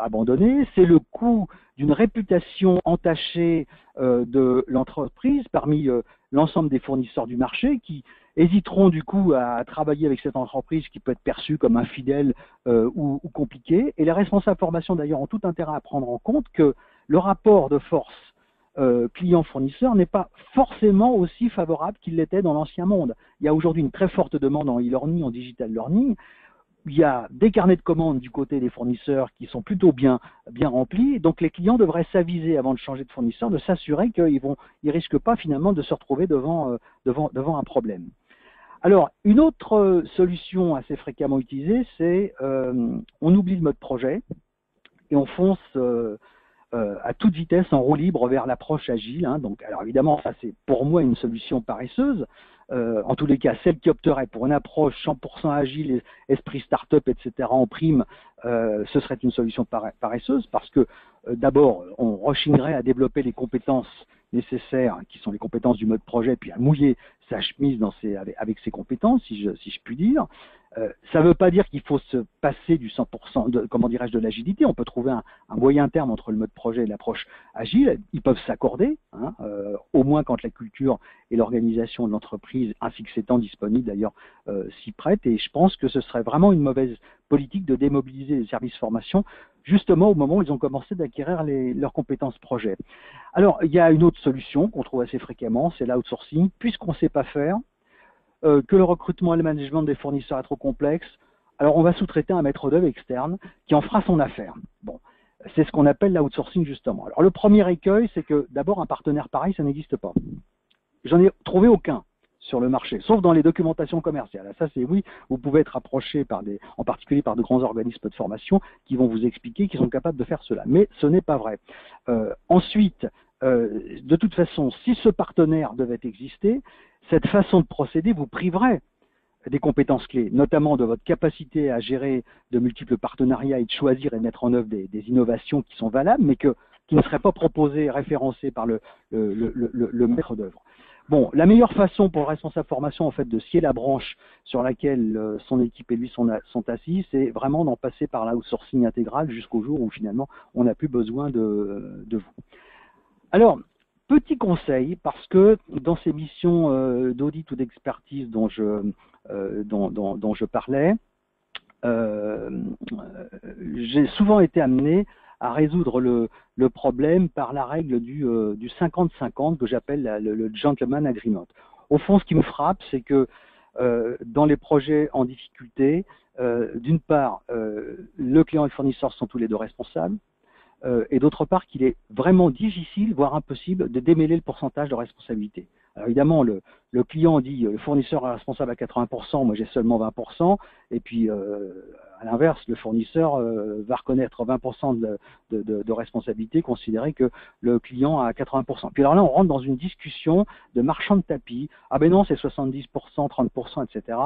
A: abandonné. C'est le coût d'une réputation entachée de l'entreprise parmi l'ensemble des fournisseurs du marché qui hésiteront du coup à travailler avec cette entreprise qui peut être perçue comme infidèle ou compliquée. Et les responsables formation d'ailleurs ont tout intérêt à prendre en compte que le rapport de force client-fournisseur n'est pas forcément aussi favorable qu'il l'était dans l'ancien monde. Il y a aujourd'hui une très forte demande en e-learning, en digital learning. Il y a des carnets de commandes du côté des fournisseurs qui sont plutôt bien remplis. Donc les clients devraient s'aviser avant de changer de fournisseur, de s'assurer qu'ils risquent pas finalement de se retrouver devant un problème. Alors, une autre solution assez fréquemment utilisée, c'est on oublie le mode projet et on fonce à toute vitesse en roue libre vers l'approche agile. Donc, alors évidemment, ça c'est pour moi une solution paresseuse. En tous les cas, celle qui opterait pour une approche 100% agile, esprit start-up, etc. en prime, ce serait une solution paresseuse parce que d'abord, on rechignerait à développer les compétences nécessaires, qui sont les compétences du mode projet, puis à mouiller sa chemise avec ses compétences, si je puis dire. Ça ne veut pas dire qu'il faut se passer du 100% de l'agilité. On peut trouver un moyen terme entre le mode projet et l'approche agile. Ils peuvent s'accorder, au moins quand la culture et l'organisation de l'entreprise, ainsi que ses temps disponibles d'ailleurs, s'y prêtent. Et je pense que ce serait vraiment une mauvaise politique de démobiliser les services formation, justement au moment où ils ont commencé d'acquérir leurs compétences projet. Alors, il y a une autre solution qu'on trouve assez fréquemment, c'est l'outsourcing. Puisqu'on ne sait pas faire, que le recrutement et le management des fournisseurs est trop complexe, alors on va sous-traiter un maître d'œuvre externe qui en fera son affaire. Bon, c'est ce qu'on appelle l'outsourcing justement. Alors le premier écueil, c'est que d'abord un partenaire pareil, ça n'existe pas. J'en ai trouvé aucun sur le marché, sauf dans les documentations commerciales. Ça c'est oui, vous pouvez être approché en particulier par de grands organismes de formation qui vont vous expliquer qu'ils sont capables de faire cela. Mais ce n'est pas vrai. Ensuite, de toute façon, si ce partenaire devait exister, cette façon de procéder vous priverait des compétences clés, notamment de votre capacité à gérer de multiples partenariats et de choisir et de mettre en œuvre des innovations qui sont valables, mais qui ne seraient pas proposées, référencées par le maître d'œuvre. Bon, la meilleure façon pour le responsable formation, en fait, de scier la branche sur laquelle son équipe et lui sont assis, c'est vraiment d'en passer par l'outsourcing intégral jusqu'au jour où finalement on n'a plus besoin de vous. Alors, petit conseil, parce que dans ces missions d'audit ou d'expertise dont je parlais, j'ai souvent été amené à résoudre le problème par la règle du 50-50 que j'appelle le gentleman agreement. Au fond, ce qui me frappe, c'est que dans les projets en difficulté, d'une part, le client et le fournisseur sont tous les deux responsables, et d'autre part qu'il est vraiment difficile, voire impossible, de démêler le pourcentage de responsabilité. Alors évidemment, le client dit le fournisseur est responsable à 80%, moi j'ai seulement 20%, et puis à l'inverse, le fournisseur va reconnaître 20% de responsabilité, considérer que le client a 80%. Puis alors là, on rentre dans une discussion de marchand de tapis. Ah ben non, c'est 70%, 30%, etc.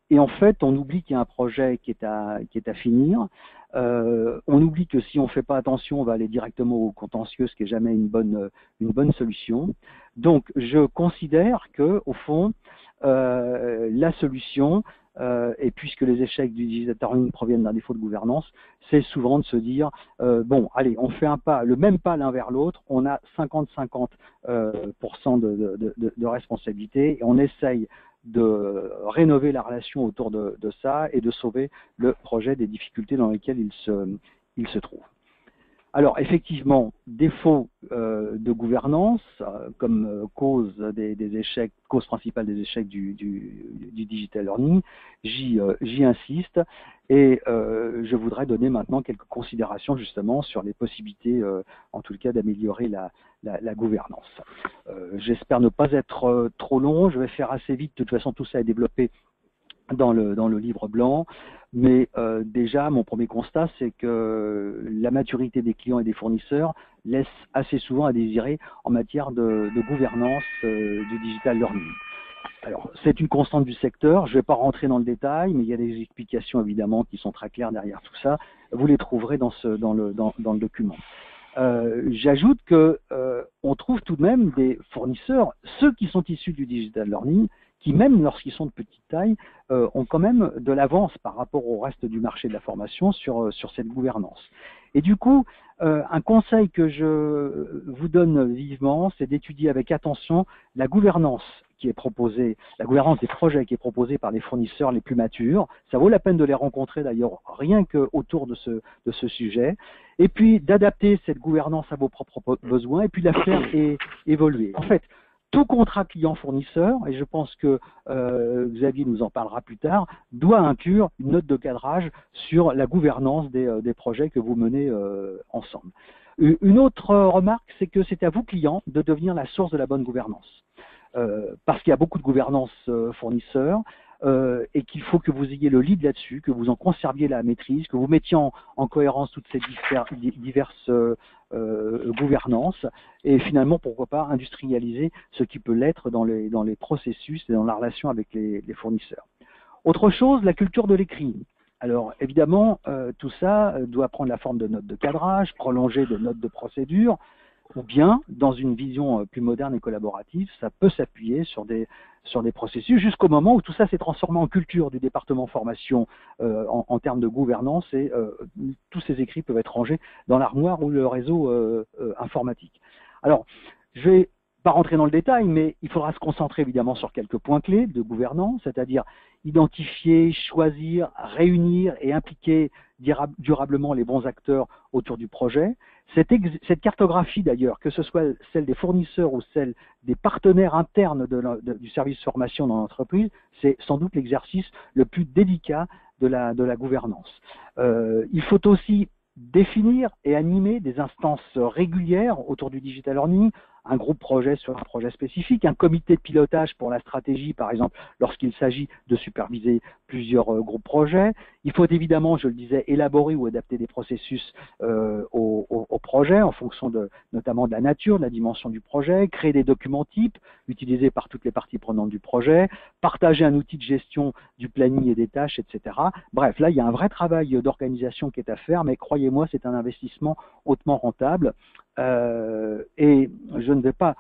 A: Et en fait, on oublie qu'il y a un projet qui est à finir. On oublie que si on ne fait pas attention, on va aller directement au contentieux, ce qui n'est jamais une bonne solution. Donc, je considère que, au fond, la solution, et puisque les échecs du digital learning proviennent d'un défaut de gouvernance, c'est souvent de se dire bon, allez, on fait un pas, le même pas l'un vers l'autre, on a 50-50% de responsabilité et on essaye de rénover la relation autour de ça et de sauver le projet des difficultés dans lesquelles il se trouve. Alors effectivement, défaut de gouvernance comme cause des échecs, cause principale des échecs du digital learning, j'y insiste et je voudrais donner maintenant quelques considérations justement sur les possibilités, en tout cas, d'améliorer la gouvernance. J'espère ne pas être trop long, je vais faire assez vite, de toute façon tout ça est développé dans le livre blanc, mais déjà mon premier constat c'est que la maturité des clients et des fournisseurs laisse assez souvent à désirer en matière de gouvernance du digital learning. Alors c'est une constante du secteur, je ne vais pas rentrer dans le détail, mais il y a des explications évidemment qui sont très claires derrière tout ça, vous les trouverez dans le document. J'ajoute que on trouve tout de même des fournisseurs, ceux qui sont issus du digital learning, qui même lorsqu'ils sont de petite taille, ont quand même de l'avance par rapport au reste du marché de la formation sur cette gouvernance. Et du coup, un conseil que je vous donne vivement, c'est d'étudier avec attention la gouvernance qui est proposée, la gouvernance des projets qui est proposée par les fournisseurs les plus matures. Ça vaut la peine de les rencontrer d'ailleurs rien qu'autour de ce sujet. Et puis d'adapter cette gouvernance à vos propres besoins et puis de la faire évoluer. En fait, tout contrat client-fournisseur, et je pense que Xavier nous en parlera plus tard, doit inclure une note de cadrage sur la gouvernance des projets que vous menez ensemble. Une autre remarque, c'est que c'est à vous, clients, de devenir la source de la bonne gouvernance. Parce qu'il y a beaucoup de gouvernance fournisseurs, et qu'il faut que vous ayez le lead là-dessus, que vous en conserviez la maîtrise, que vous mettiez en cohérence toutes ces diverses gouvernances, et finalement, pourquoi pas, industrialiser ce qui peut l'être dans les processus et dans la relation avec les fournisseurs. Autre chose, la culture de l'écrit. Alors évidemment, tout ça doit prendre la forme de notes de cadrage, prolongées de notes de procédure, ou bien, dans une vision plus moderne et collaborative, ça peut s'appuyer sur des processus jusqu'au moment où tout ça s'est transformé en culture du département formation en termes de gouvernance et tous ces écrits peuvent être rangés dans l'armoire ou le réseau informatique. Alors, je vais pas rentrer dans le détail, mais il faudra se concentrer évidemment sur quelques points clés de gouvernance, c'est-à-dire identifier, choisir, réunir et impliquer durablement les bons acteurs autour du projet. Cette cartographie d'ailleurs, que ce soit celle des fournisseurs ou celle des partenaires internes du service formation dans l'entreprise, c'est sans doute l'exercice le plus délicat de la gouvernance. Il faut aussi définir et animer des instances régulières autour du digital learning, un groupe projet sur un projet spécifique, un comité de pilotage pour la stratégie, par exemple, lorsqu'il s'agit de superviser plusieurs groupes projets. Il faut évidemment, je le disais, élaborer ou adapter des processus au projet en fonction notamment de la nature, de la dimension du projet, créer des documents types utilisés par toutes les parties prenantes du projet, partager un outil de gestion du planning et des tâches, etc. Bref, là, il y a un vrai travail d'organisation qui est à faire, mais croyez-moi, c'est un investissement hautement rentable. Et je ne vais pas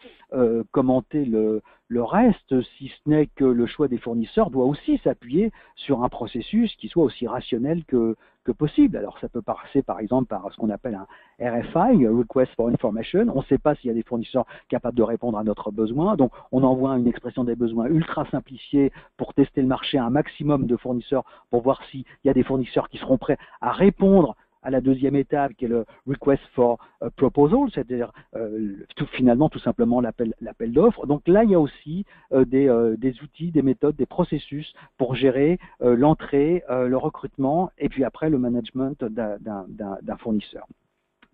A: commenter le reste, si ce n'est que le choix des fournisseurs doit aussi s'appuyer sur un processus qui soit aussi rationnel que possible. Alors ça peut passer par exemple par ce qu'on appelle un RFI, Request for Information. On ne sait pas s'il y a des fournisseurs capables de répondre à notre besoin, donc on envoie une expression des besoins ultra simplifiée pour tester le marché à un maximum de fournisseurs pour voir s'il y a des fournisseurs qui seront prêts à répondre à la deuxième étape qui est le Request for Proposal, c'est-à-dire finalement tout simplement l'appel d'offres. Donc là, il y a aussi des outils, des méthodes, des processus pour gérer l'entrée, le recrutement et puis après le management d'un fournisseur.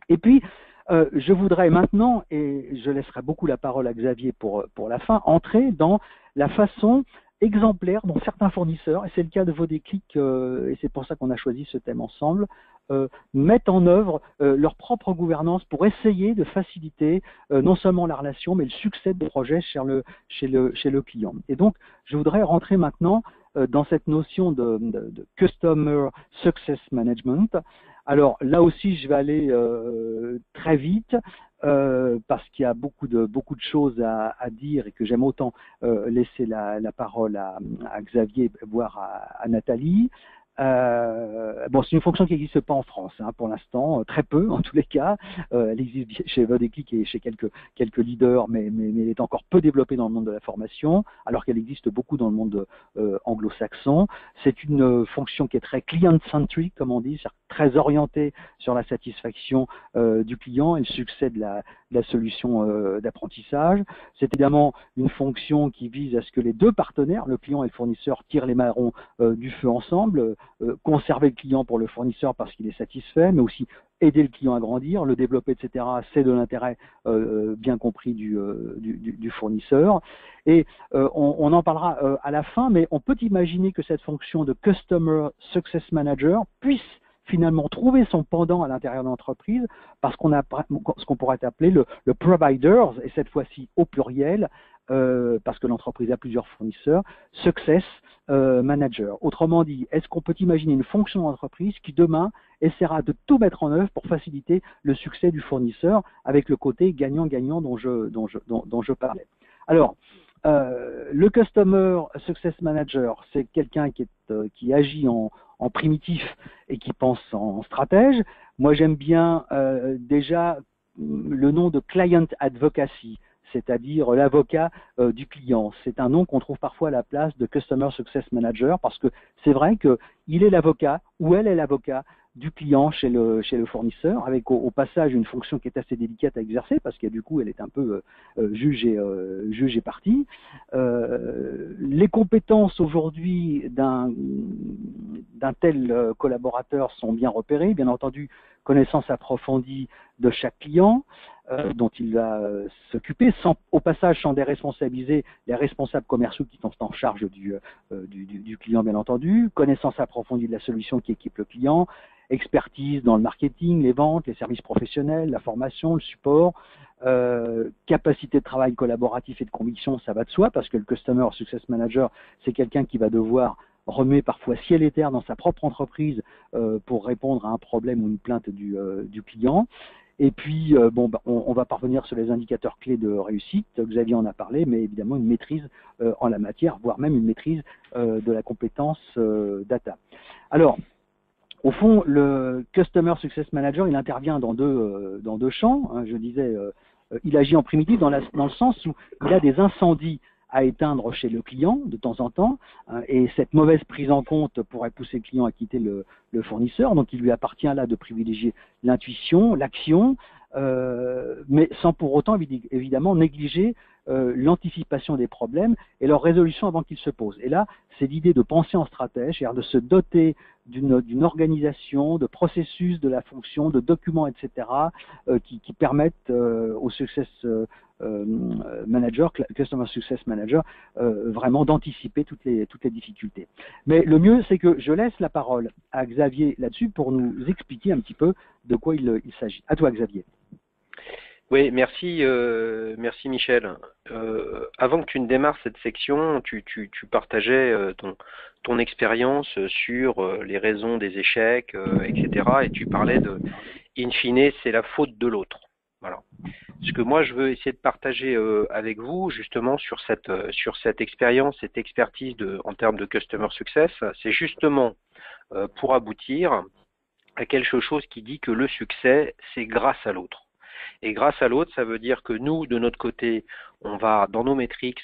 A: Et puis, je voudrais maintenant, et je laisserai beaucoup la parole à Xavier pour la fin, entrer dans la façon exemplaire dont certains fournisseurs, et c'est le cas de Vodéclic, et c'est pour ça qu'on a choisi ce thème ensemble, mettent en œuvre leur propre gouvernance pour essayer de faciliter non seulement la relation, mais le succès du projet chez le client. Et donc, je voudrais rentrer maintenant dans cette notion de Customer Success Management. Alors là aussi, je vais aller très vite parce qu'il y a beaucoup de choses à dire et que j'aime autant laisser la parole à Xavier, voire à Nathalie. Bon, c'est une fonction qui n'existe pas en France pour l'instant, très peu en tous les cas. Elle existe chez Vodéclic et chez quelques leaders, mais elle est encore peu développée dans le monde de la formation, alors qu'elle existe beaucoup dans le monde anglo-saxon. C'est une fonction qui est très client-centric, comme on dit, c'est-à-dire très orientée sur la satisfaction du client et le succès de la solution d'apprentissage. C'est évidemment une fonction qui vise à ce que les deux partenaires, le client et le fournisseur, tirent les marrons du feu ensemble, conserver le client pour le fournisseur parce qu'il est satisfait, mais aussi aider le client à grandir, le développer, etc. C'est de l'intérêt bien compris du fournisseur. Et on en parlera à la fin, mais on peut imaginer que cette fonction de Customer Success Manager puisse finalement trouver son pendant à l'intérieur de l'entreprise parce qu'on a ce qu'on pourrait appeler le providers, et cette fois-ci au pluriel, parce que l'entreprise a plusieurs fournisseurs, Success Manager. Autrement dit, est-ce qu'on peut imaginer une fonction d'entreprise qui demain essaiera de tout mettre en œuvre pour faciliter le succès du fournisseur avec le côté gagnant-gagnant dont je parlais. Alors, le Customer Success Manager, c'est quelqu'un qui agit en primitif et qui pense en stratège. Moi, j'aime bien déjà le nom de Client Advocacy, c'est-à-dire l'avocat du client. C'est un nom qu'on trouve parfois à la place de Customer Success Manager parce que c'est vrai qu'il est l'avocat ou elle est l'avocat du client chez le fournisseur, avec au passage une fonction qui est assez délicate à exercer parce que du coup elle est un peu juge et partie. Les compétences aujourd'hui d'un tel collaborateur sont bien repérées, bien entendu connaissance approfondie de chaque client dont il va s'occuper, au passage sans déresponsabiliser les responsables commerciaux qui sont en charge du client bien entendu, connaissance approfondie de la solution qui équipe le client, expertise dans le marketing, les ventes, les services professionnels, la formation, le support, capacité de travail collaboratif et de conviction, ça va de soi parce que le Customer Success Manager, c'est quelqu'un qui va devoir remuer parfois ciel et terre dans sa propre entreprise pour répondre à un problème ou une plainte du client. Et puis, on va parvenir sur les indicateurs clés de réussite. Xavier en a parlé, mais évidemment une maîtrise en la matière, voire même une maîtrise de la compétence data. Alors, au fond, le Customer Success Manager, il intervient dans deux champs. Je disais, il agit en primitif dans le sens où il a des incendies à éteindre chez le client de temps en temps, et cette mauvaise prise en compte pourrait pousser le client à quitter le fournisseur. Donc il lui appartient là de privilégier l'intuition, l'action, mais sans pour autant évidemment négliger l'anticipation des problèmes et leur résolution avant qu'ils se posent. Et là, c'est l'idée de penser en stratège, c'est-à-dire de se doter d'une organisation, de processus de la fonction, de documents, etc., qui permettent au Success Manager, Customer Success Manager, vraiment d'anticiper toutes les difficultés. Mais le mieux, c'est que je laisse la parole à Xavier là-dessus pour nous expliquer un petit peu de quoi il s'agit. À toi, Xavier.
B: Oui, merci Michel. Avant que tu ne démarres cette section, tu partageais ton expérience sur les raisons des échecs, etc. Et tu parlais de, in fine, c'est la faute de l'autre. Voilà. Ce que moi je veux essayer de partager avec vous, justement, sur cette expérience, cette expertise en termes de customer success, c'est justement pour aboutir à quelque chose qui dit que le succès, c'est grâce à l'autre. Et grâce à l'autre, ça veut dire que nous, de notre côté, on va, dans nos métriques,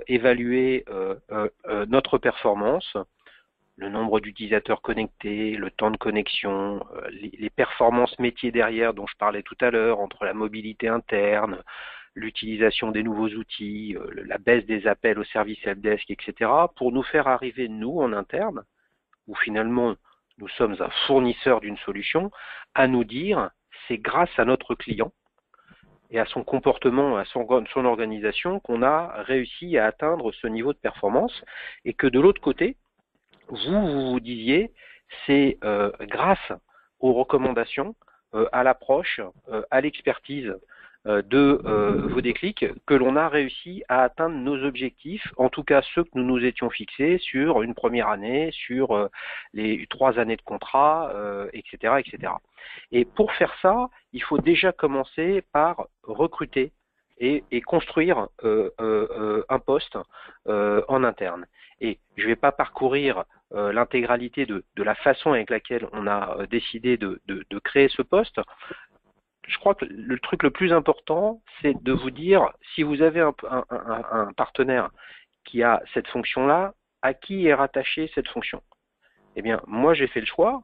B: évaluer notre performance, le nombre d'utilisateurs connectés, le temps de connexion, les performances métiers derrière dont je parlais tout à l'heure, entre la mobilité interne, l'utilisation des nouveaux outils, la baisse des appels au service helpdesk, etc., pour nous faire arriver, nous, en interne, où finalement nous sommes un fournisseur d'une solution, à nous dire c'est grâce à notre client et à son comportement, à son organisation, qu'on a réussi à atteindre ce niveau de performance, et que de l'autre côté, vous disiez, c'est grâce aux recommandations, à l'approche, à l'expertise de vos déclics, que l'on a réussi à atteindre nos objectifs, en tout cas ceux que nous nous étions fixés sur une première année, sur les 3 années de contrat, etc., etc. Et pour faire ça, il faut déjà commencer par recruter et construire un poste en interne. Et je ne vais pas parcourir l'intégralité de la façon avec laquelle on a décidé de créer ce poste. Je crois que le truc le plus important, c'est de vous dire, si vous avez un partenaire qui a cette fonction-là, à qui est rattachée cette fonction? Eh bien, moi, j'ai fait le choix,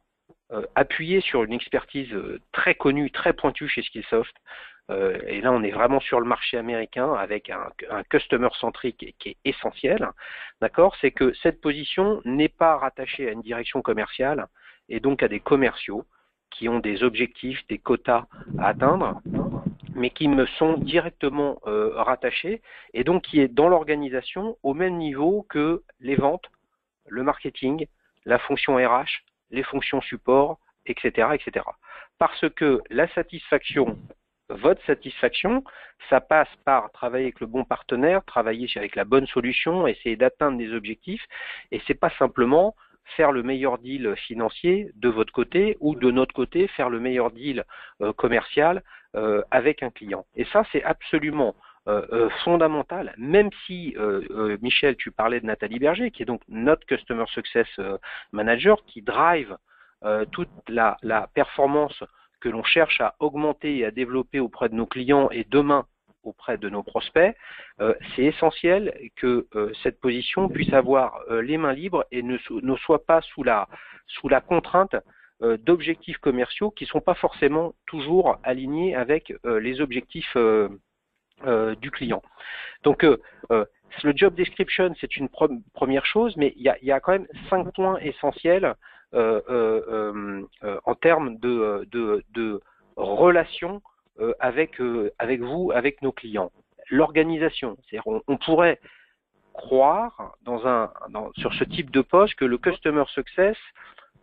B: appuyé sur une expertise très connue, très pointue chez Skillsoft, et là, on est vraiment sur le marché américain avec un customer centrique qui est essentiel, d'accord? C'est que cette position n'est pas rattachée à une direction commerciale et donc à des commerciaux qui ont des objectifs, des quotas à atteindre, mais qui me sont directement rattachés, et donc qui est dans l'organisation au même niveau que les ventes, le marketing, la fonction RH, les fonctions support, etc., etc. Parce que la satisfaction, votre satisfaction, ça passe par travailler avec le bon partenaire, travailler avec la bonne solution, essayer d'atteindre des objectifs, et c'est pas simplement faire le meilleur deal financier de votre côté ou de notre côté, faire le meilleur deal commercial avec un client. Et ça, c'est absolument fondamental, même si, Michel, tu parlais de Nathalie Berger, qui est donc notre Customer Success Manager, qui drive toute la performance que l'on cherche à augmenter et à développer auprès de nos clients et demain auprès de nos prospects, c'est essentiel que cette position puisse avoir les mains libres et ne soit pas sous la contrainte d'objectifs commerciaux qui ne sont pas forcément toujours alignés avec les objectifs du client. Donc le job description, c'est une première chose, mais il y a quand même 5 points essentiels en termes de relations avec vous, avec nos clients. L'organisation, c'est-à-dire on pourrait croire sur ce type de poste que le Customer Success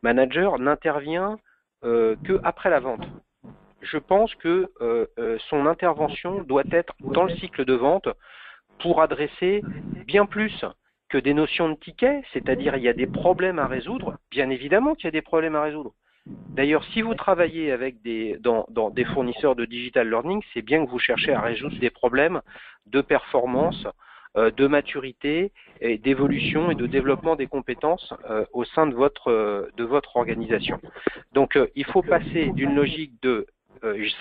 B: Manager n'intervient que après la vente. Je pense que son intervention doit être dans le cycle de vente pour adresser bien plus que des notions de tickets, c'est-à-dire il y a des problèmes à résoudre, bien évidemment qu'il y a des problèmes à résoudre. D'ailleurs, si vous travaillez avec dans des fournisseurs de digital learning, c'est bien que vous cherchez à résoudre des problèmes de performance, de maturité, et d'évolution et de développement des compétences au sein de votre organisation. Donc, il faut passer d'une logique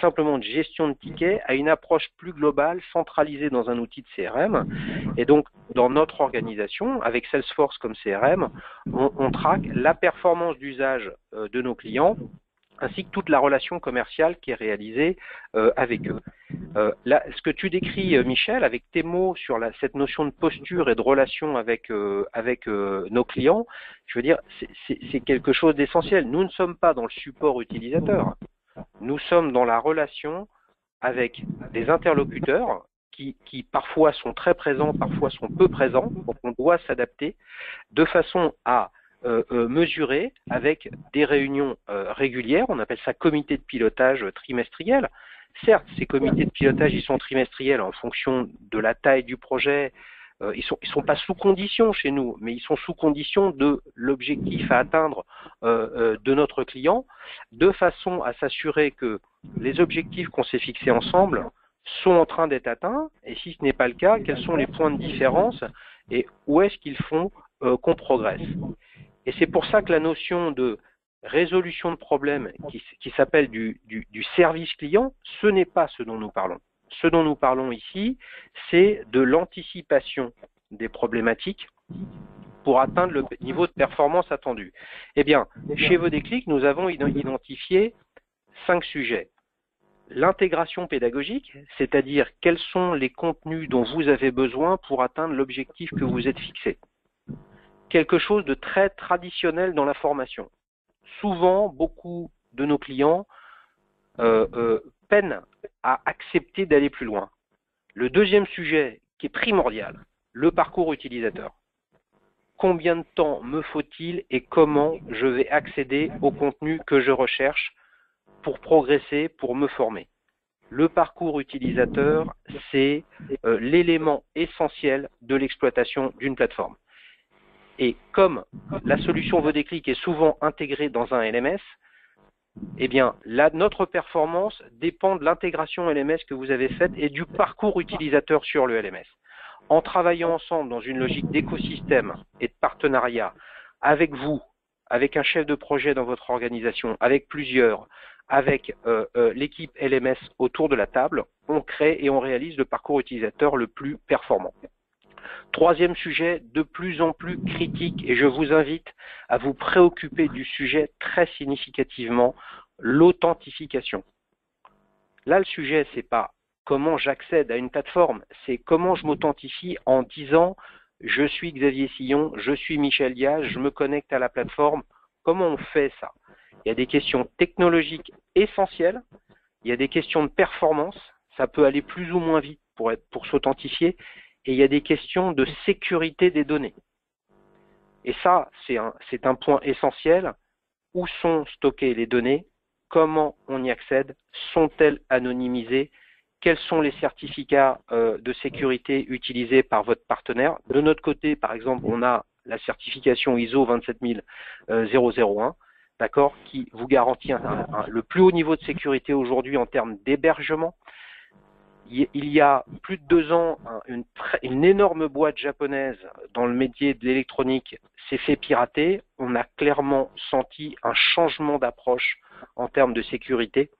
B: simplement de gestion de tickets à une approche plus globale, centralisée dans un outil de CRM. Et donc, dans notre organisation, avec Salesforce comme CRM, on traque la performance d'usage de nos clients, ainsi que toute la relation commerciale qui est réalisée avec eux. Là, ce que tu décris, Michel, avec tes mots sur cette notion de posture et de relation avec nos clients, je veux dire, c'est quelque chose d'essentiel. Nous ne sommes pas dans le support utilisateur. Nous sommes dans la relation avec des interlocuteurs qui parfois sont très présents, parfois sont peu présents, donc on doit s'adapter de façon à mesurer avec des réunions régulières, on appelle ça comité de pilotage trimestriel. Certes, ces comités de pilotage, ils sont trimestriels en fonction de la taille du projet. Ils sont pas sous condition chez nous, mais ils sont sous condition de l'objectif à atteindre de notre client, de façon à s'assurer que les objectifs qu'on s'est fixés ensemble sont en train d'être atteints, et si ce n'est pas le cas, quels sont les points de différence et où est-ce qu'ils font qu'on progresse. Et c'est pour ça que la notion de résolution de problèmes qui s'appelle du service client, ce n'est pas ce dont nous parlons. Ce dont nous parlons ici, c'est de l'anticipation des problématiques pour atteindre le niveau de performance attendu. Eh bien, chez Vos Déclics, nous avons identifié 5 sujets. L'intégration pédagogique, c'est-à-dire quels sont les contenus dont vous avez besoin pour atteindre l'objectif que vous êtes fixé. Quelque chose de très traditionnel dans la formation. Souvent, beaucoup de nos clients peinent à accepter d'aller plus loin. Le deuxième sujet qui est primordial, le parcours utilisateur. Combien de temps me faut-il et comment je vais accéder au contenu que je recherche pour progresser, pour me former? Le parcours utilisateur, c'est l'élément essentiel de l'exploitation d'une plateforme. Et comme la solution Vodéclic est souvent intégrée dans un LMS, eh bien, notre performance dépend de l'intégration LMS que vous avez faite et du parcours utilisateur sur le LMS. En travaillant ensemble dans une logique d'écosystème et de partenariat avec vous, avec un chef de projet dans votre organisation, avec plusieurs, avec l'équipe LMS autour de la table, on crée et on réalise le parcours utilisateur le plus performant. Troisième sujet, de plus en plus critique, et je vous invite à vous préoccuper du sujet très significativement, l'authentification. Là, le sujet, c'est pas comment j'accède à une plateforme, c'est comment je m'authentifie en disant je suis Xavier Sillon, je suis Michel Diaz, je me connecte à la plateforme. Comment on fait ça? Il y a des questions technologiques essentielles, il y a des questions de performance, ça peut aller plus ou moins vite pour s'authentifier, et il y a des questions de sécurité des données. Et ça, c'est un point essentiel. Où sont stockées les données? Comment on y accède? Sont-elles anonymisées? Quels sont les certificats de sécurité utilisés par votre partenaire? De notre côté, par exemple, on a la certification ISO 27001, d'accord, qui vous garantit le plus haut niveau de sécurité aujourd'hui en termes d'hébergement. Il y a plus de 2 ans, une énorme boîte japonaise dans le métier de l'électronique s'est fait pirater. On a clairement senti un changement d'approche en termes de sécurité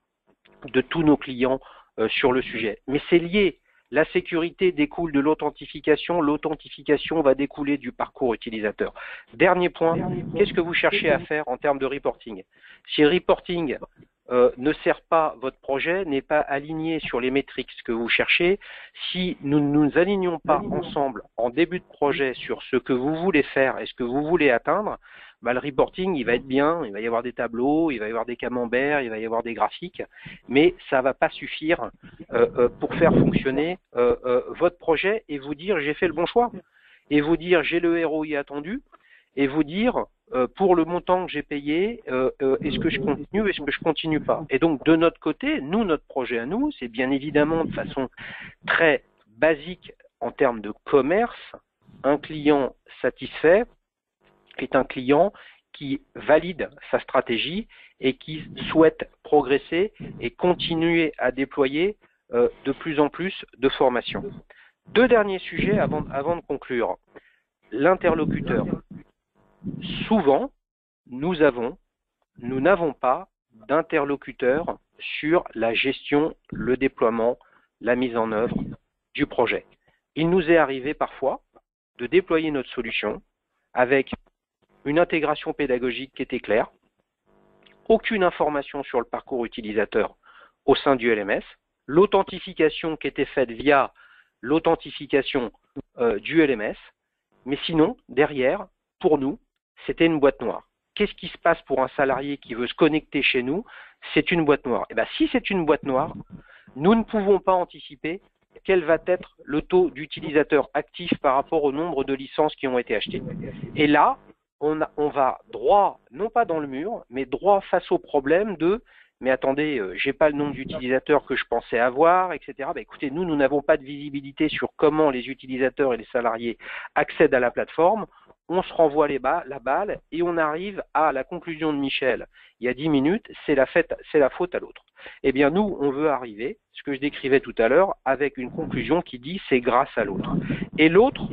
B: de tous nos clients sur le sujet. Mais c'est lié. La sécurité découle de l'authentification. L'authentification va découler du parcours utilisateur. Dernier point, qu'est-ce que vous cherchez à faire en termes de reporting? Si le reporting ne sert pas votre projet, n'est pas aligné sur les métriques que vous cherchez, si nous ne nous alignons pas ensemble en début de projet sur ce que vous voulez faire et ce que vous voulez atteindre, bah, le reporting, il va être bien, il va y avoir des tableaux, il va y avoir des camemberts, il va y avoir des graphiques, mais ça ne va pas suffire pour faire fonctionner votre projet et vous dire j'ai fait le bon choix, et vous dire j'ai le ROI attendu, et vous dire pour le montant que j'ai payé, est-ce que je continue, est-ce que je continue pas? Et donc de notre côté, nous, notre projet à nous, c'est bien évidemment de façon très basique en termes de commerce, un client satisfait est un client qui valide sa stratégie et qui souhaite progresser et continuer à déployer de plus en plus de formations. 2 derniers sujets avant de conclure. L'interlocuteur. Souvent, nous n'avons pas d'interlocuteur sur la gestion, le déploiement, la mise en œuvre du projet. Il nous est arrivé parfois de déployer notre solution avec une intégration pédagogique qui était claire, aucune information sur le parcours utilisateur au sein du LMS, l'authentification qui était faite via l'authentification du LMS, mais sinon, derrière, pour nous, c'était une boîte noire. Qu'est-ce qui se passe pour un salarié qui veut se connecter chez nous? C'est une boîte noire. Et bien, si c'est une boîte noire, nous ne pouvons pas anticiper quel va être le taux d'utilisateurs actifs par rapport au nombre de licences qui ont été achetées. Et là, on va droit, non pas dans le mur, mais droit face au problème de mais attendez, j'ai pas le nombre d'utilisateurs que je pensais avoir, etc. Ben, écoutez, nous n'avons pas de visibilité sur comment les utilisateurs et les salariés accèdent à la plateforme. On se renvoie la balle et on arrive à la conclusion de Michel il y a 10 minutes, c'est la faute à l'autre. Eh bien, nous, on veut arriver, ce que je décrivais tout à l'heure, avec une conclusion qui dit c'est grâce à l'autre. Et l'autre,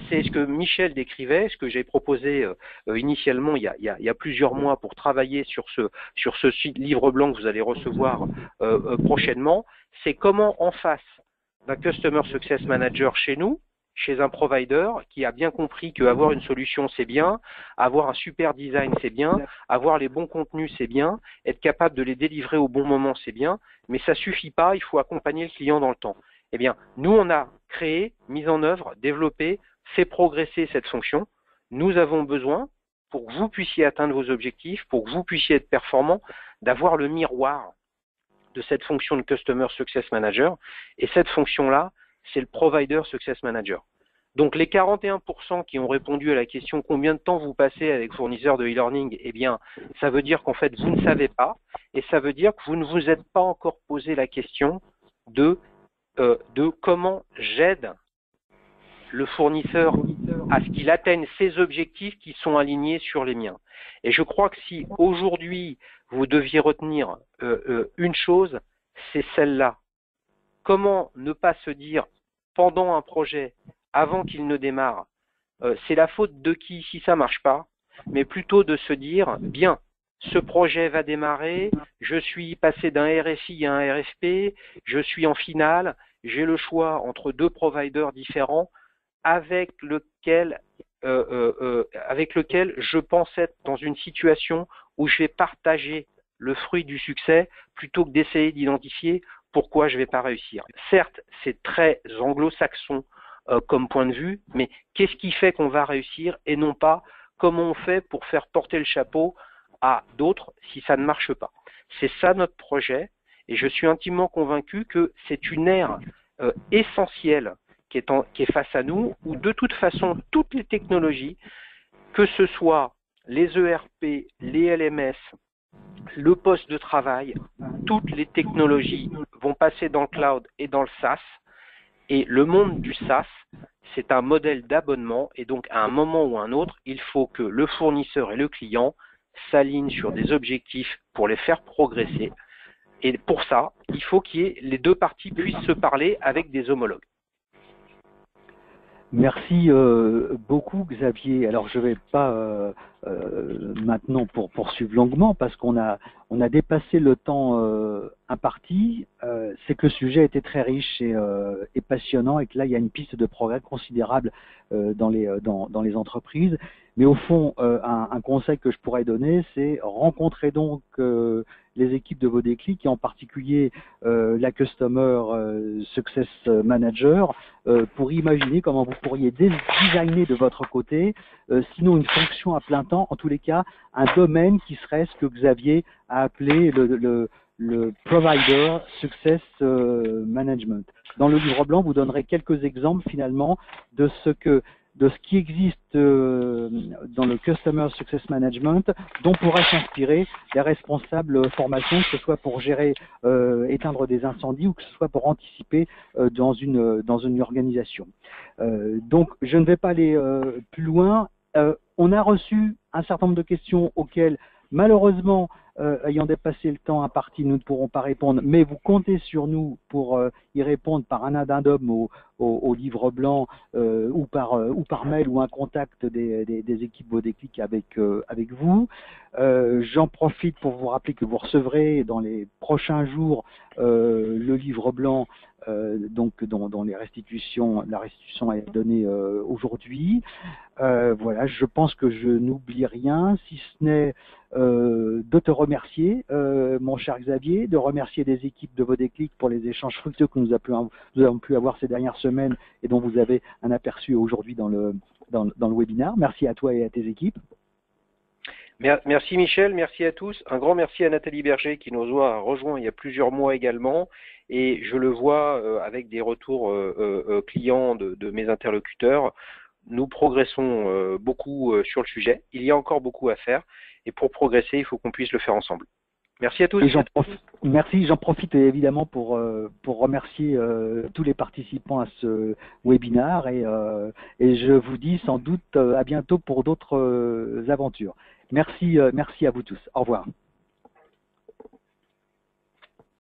B: c'est ce que Michel décrivait, ce que j'ai proposé initialement il y a plusieurs mois pour travailler sur ce livre blanc que vous allez recevoir prochainement, c'est comment en face d'un Customer Success Manager chez nous, chez un provider qui a bien compris qu'avoir une solution c'est bien, avoir un super design c'est bien, avoir les bons contenus c'est bien, être capable de les délivrer au bon moment c'est bien, mais ça suffit pas, il faut accompagner le client dans le temps. Eh bien, nous on a créé, mis en œuvre, développé, fait progresser cette fonction. Nous avons besoin, pour que vous puissiez atteindre vos objectifs, pour que vous puissiez être performant, d'avoir le miroir de cette fonction de Customer Success Manager. Et cette fonction-là, c'est le Provider Success Manager. Donc les 41% qui ont répondu à la question combien de temps vous passez avec fournisseur de e-learning, eh bien, ça veut dire qu'en fait, vous ne savez pas, et ça veut dire que vous ne vous êtes pas encore posé la question de comment j'aide le fournisseur à ce qu'il atteigne ses objectifs qui sont alignés sur les miens. Et je crois que si aujourd'hui vous deviez retenir une chose, c'est celle-là. Comment ne pas se dire pendant un projet, avant qu'il ne démarre, c'est la faute de qui si ça marche pas, mais plutôt de se dire bien, ce projet va démarrer, je suis passé d'un RFI à un RFP, je suis en finale, j'ai le choix entre deux providers différents avec lequel je pense être dans une situation où je vais partager le fruit du succès plutôt que d'essayer d'identifier pourquoi je ne vais pas réussir. Certes, c'est très anglo-saxon comme point de vue, mais qu'est-ce qui fait qu'on va réussir et non pas comment on fait pour faire porter le chapeau à d'autres si ça ne marche pas. C'est ça notre projet et je suis intimement convaincu que c'est une ère essentielle qui est face à nous où de toute façon toutes les technologies, que ce soit les ERP, les LMS, le poste de travail, toutes les technologies vont passer dans le cloud et dans le SaaS. Et le monde du SaaS, c'est un modèle d'abonnement et donc à un moment ou à un autre, il faut que le fournisseur et le client s'alignent sur des objectifs pour les faire progresser. Et pour ça, il faut les deux parties puissent se parler avec des homologues.
A: Merci beaucoup Xavier. Alors je ne vais pas maintenant poursuivre longuement parce qu'on a dépassé le temps imparti. C'est que le sujet était très riche et passionnant et que là il y a une piste de progrès considérable dans les entreprises. Mais au fond, un conseil que je pourrais donner, c'est rencontrer donc les équipes de vos déclics et en particulier la Customer Success Manager pour imaginer comment vous pourriez designer de votre côté, sinon une fonction à plein temps, en tous les cas, un domaine qui serait ce que Xavier a appelé le Provider Success Management. Dans le livre blanc, vous donnerez quelques exemples finalement de ce qui existe dans le Customer Success Management, dont pourraient s'inspirer les responsables formation, que ce soit pour gérer, éteindre des incendies ou que ce soit pour anticiper dans une organisation. Donc, je ne vais pas aller plus loin. On a reçu un certain nombre de questions auxquelles, malheureusement, ayant dépassé le temps imparti, nous ne pourrons pas répondre, mais vous comptez sur nous pour y répondre par un addendum au livre blanc ou par mail ou un contact des équipes Vos Déclics avec vous. J'en profite pour vous rappeler que vous recevrez dans les prochains jours le livre blanc donc dont la restitution est donnée aujourd'hui. Voilà, je pense que je n'oublie rien, si ce n'est de te remercier, mon cher Xavier, de remercier les équipes de Vos Déclics pour les échanges fructueux que nous avons pu avoir ces dernières semaines et dont vous avez un aperçu aujourd'hui dans le webinaire. Merci à toi et à tes équipes.
B: Merci Michel, merci à tous. Un grand merci à Nathalie Berger qui nous a rejoint il y a plusieurs mois également. Et je le vois avec des retours clients de mes interlocuteurs. Nous progressons beaucoup sur le sujet. Il y a encore beaucoup à faire. Et pour progresser, il faut qu'on puisse le faire ensemble. Merci à tous.
A: Merci, j'en profite évidemment pour remercier tous les participants à ce webinaire et je vous dis sans doute à bientôt pour d'autres aventures. Merci à vous tous. Au revoir.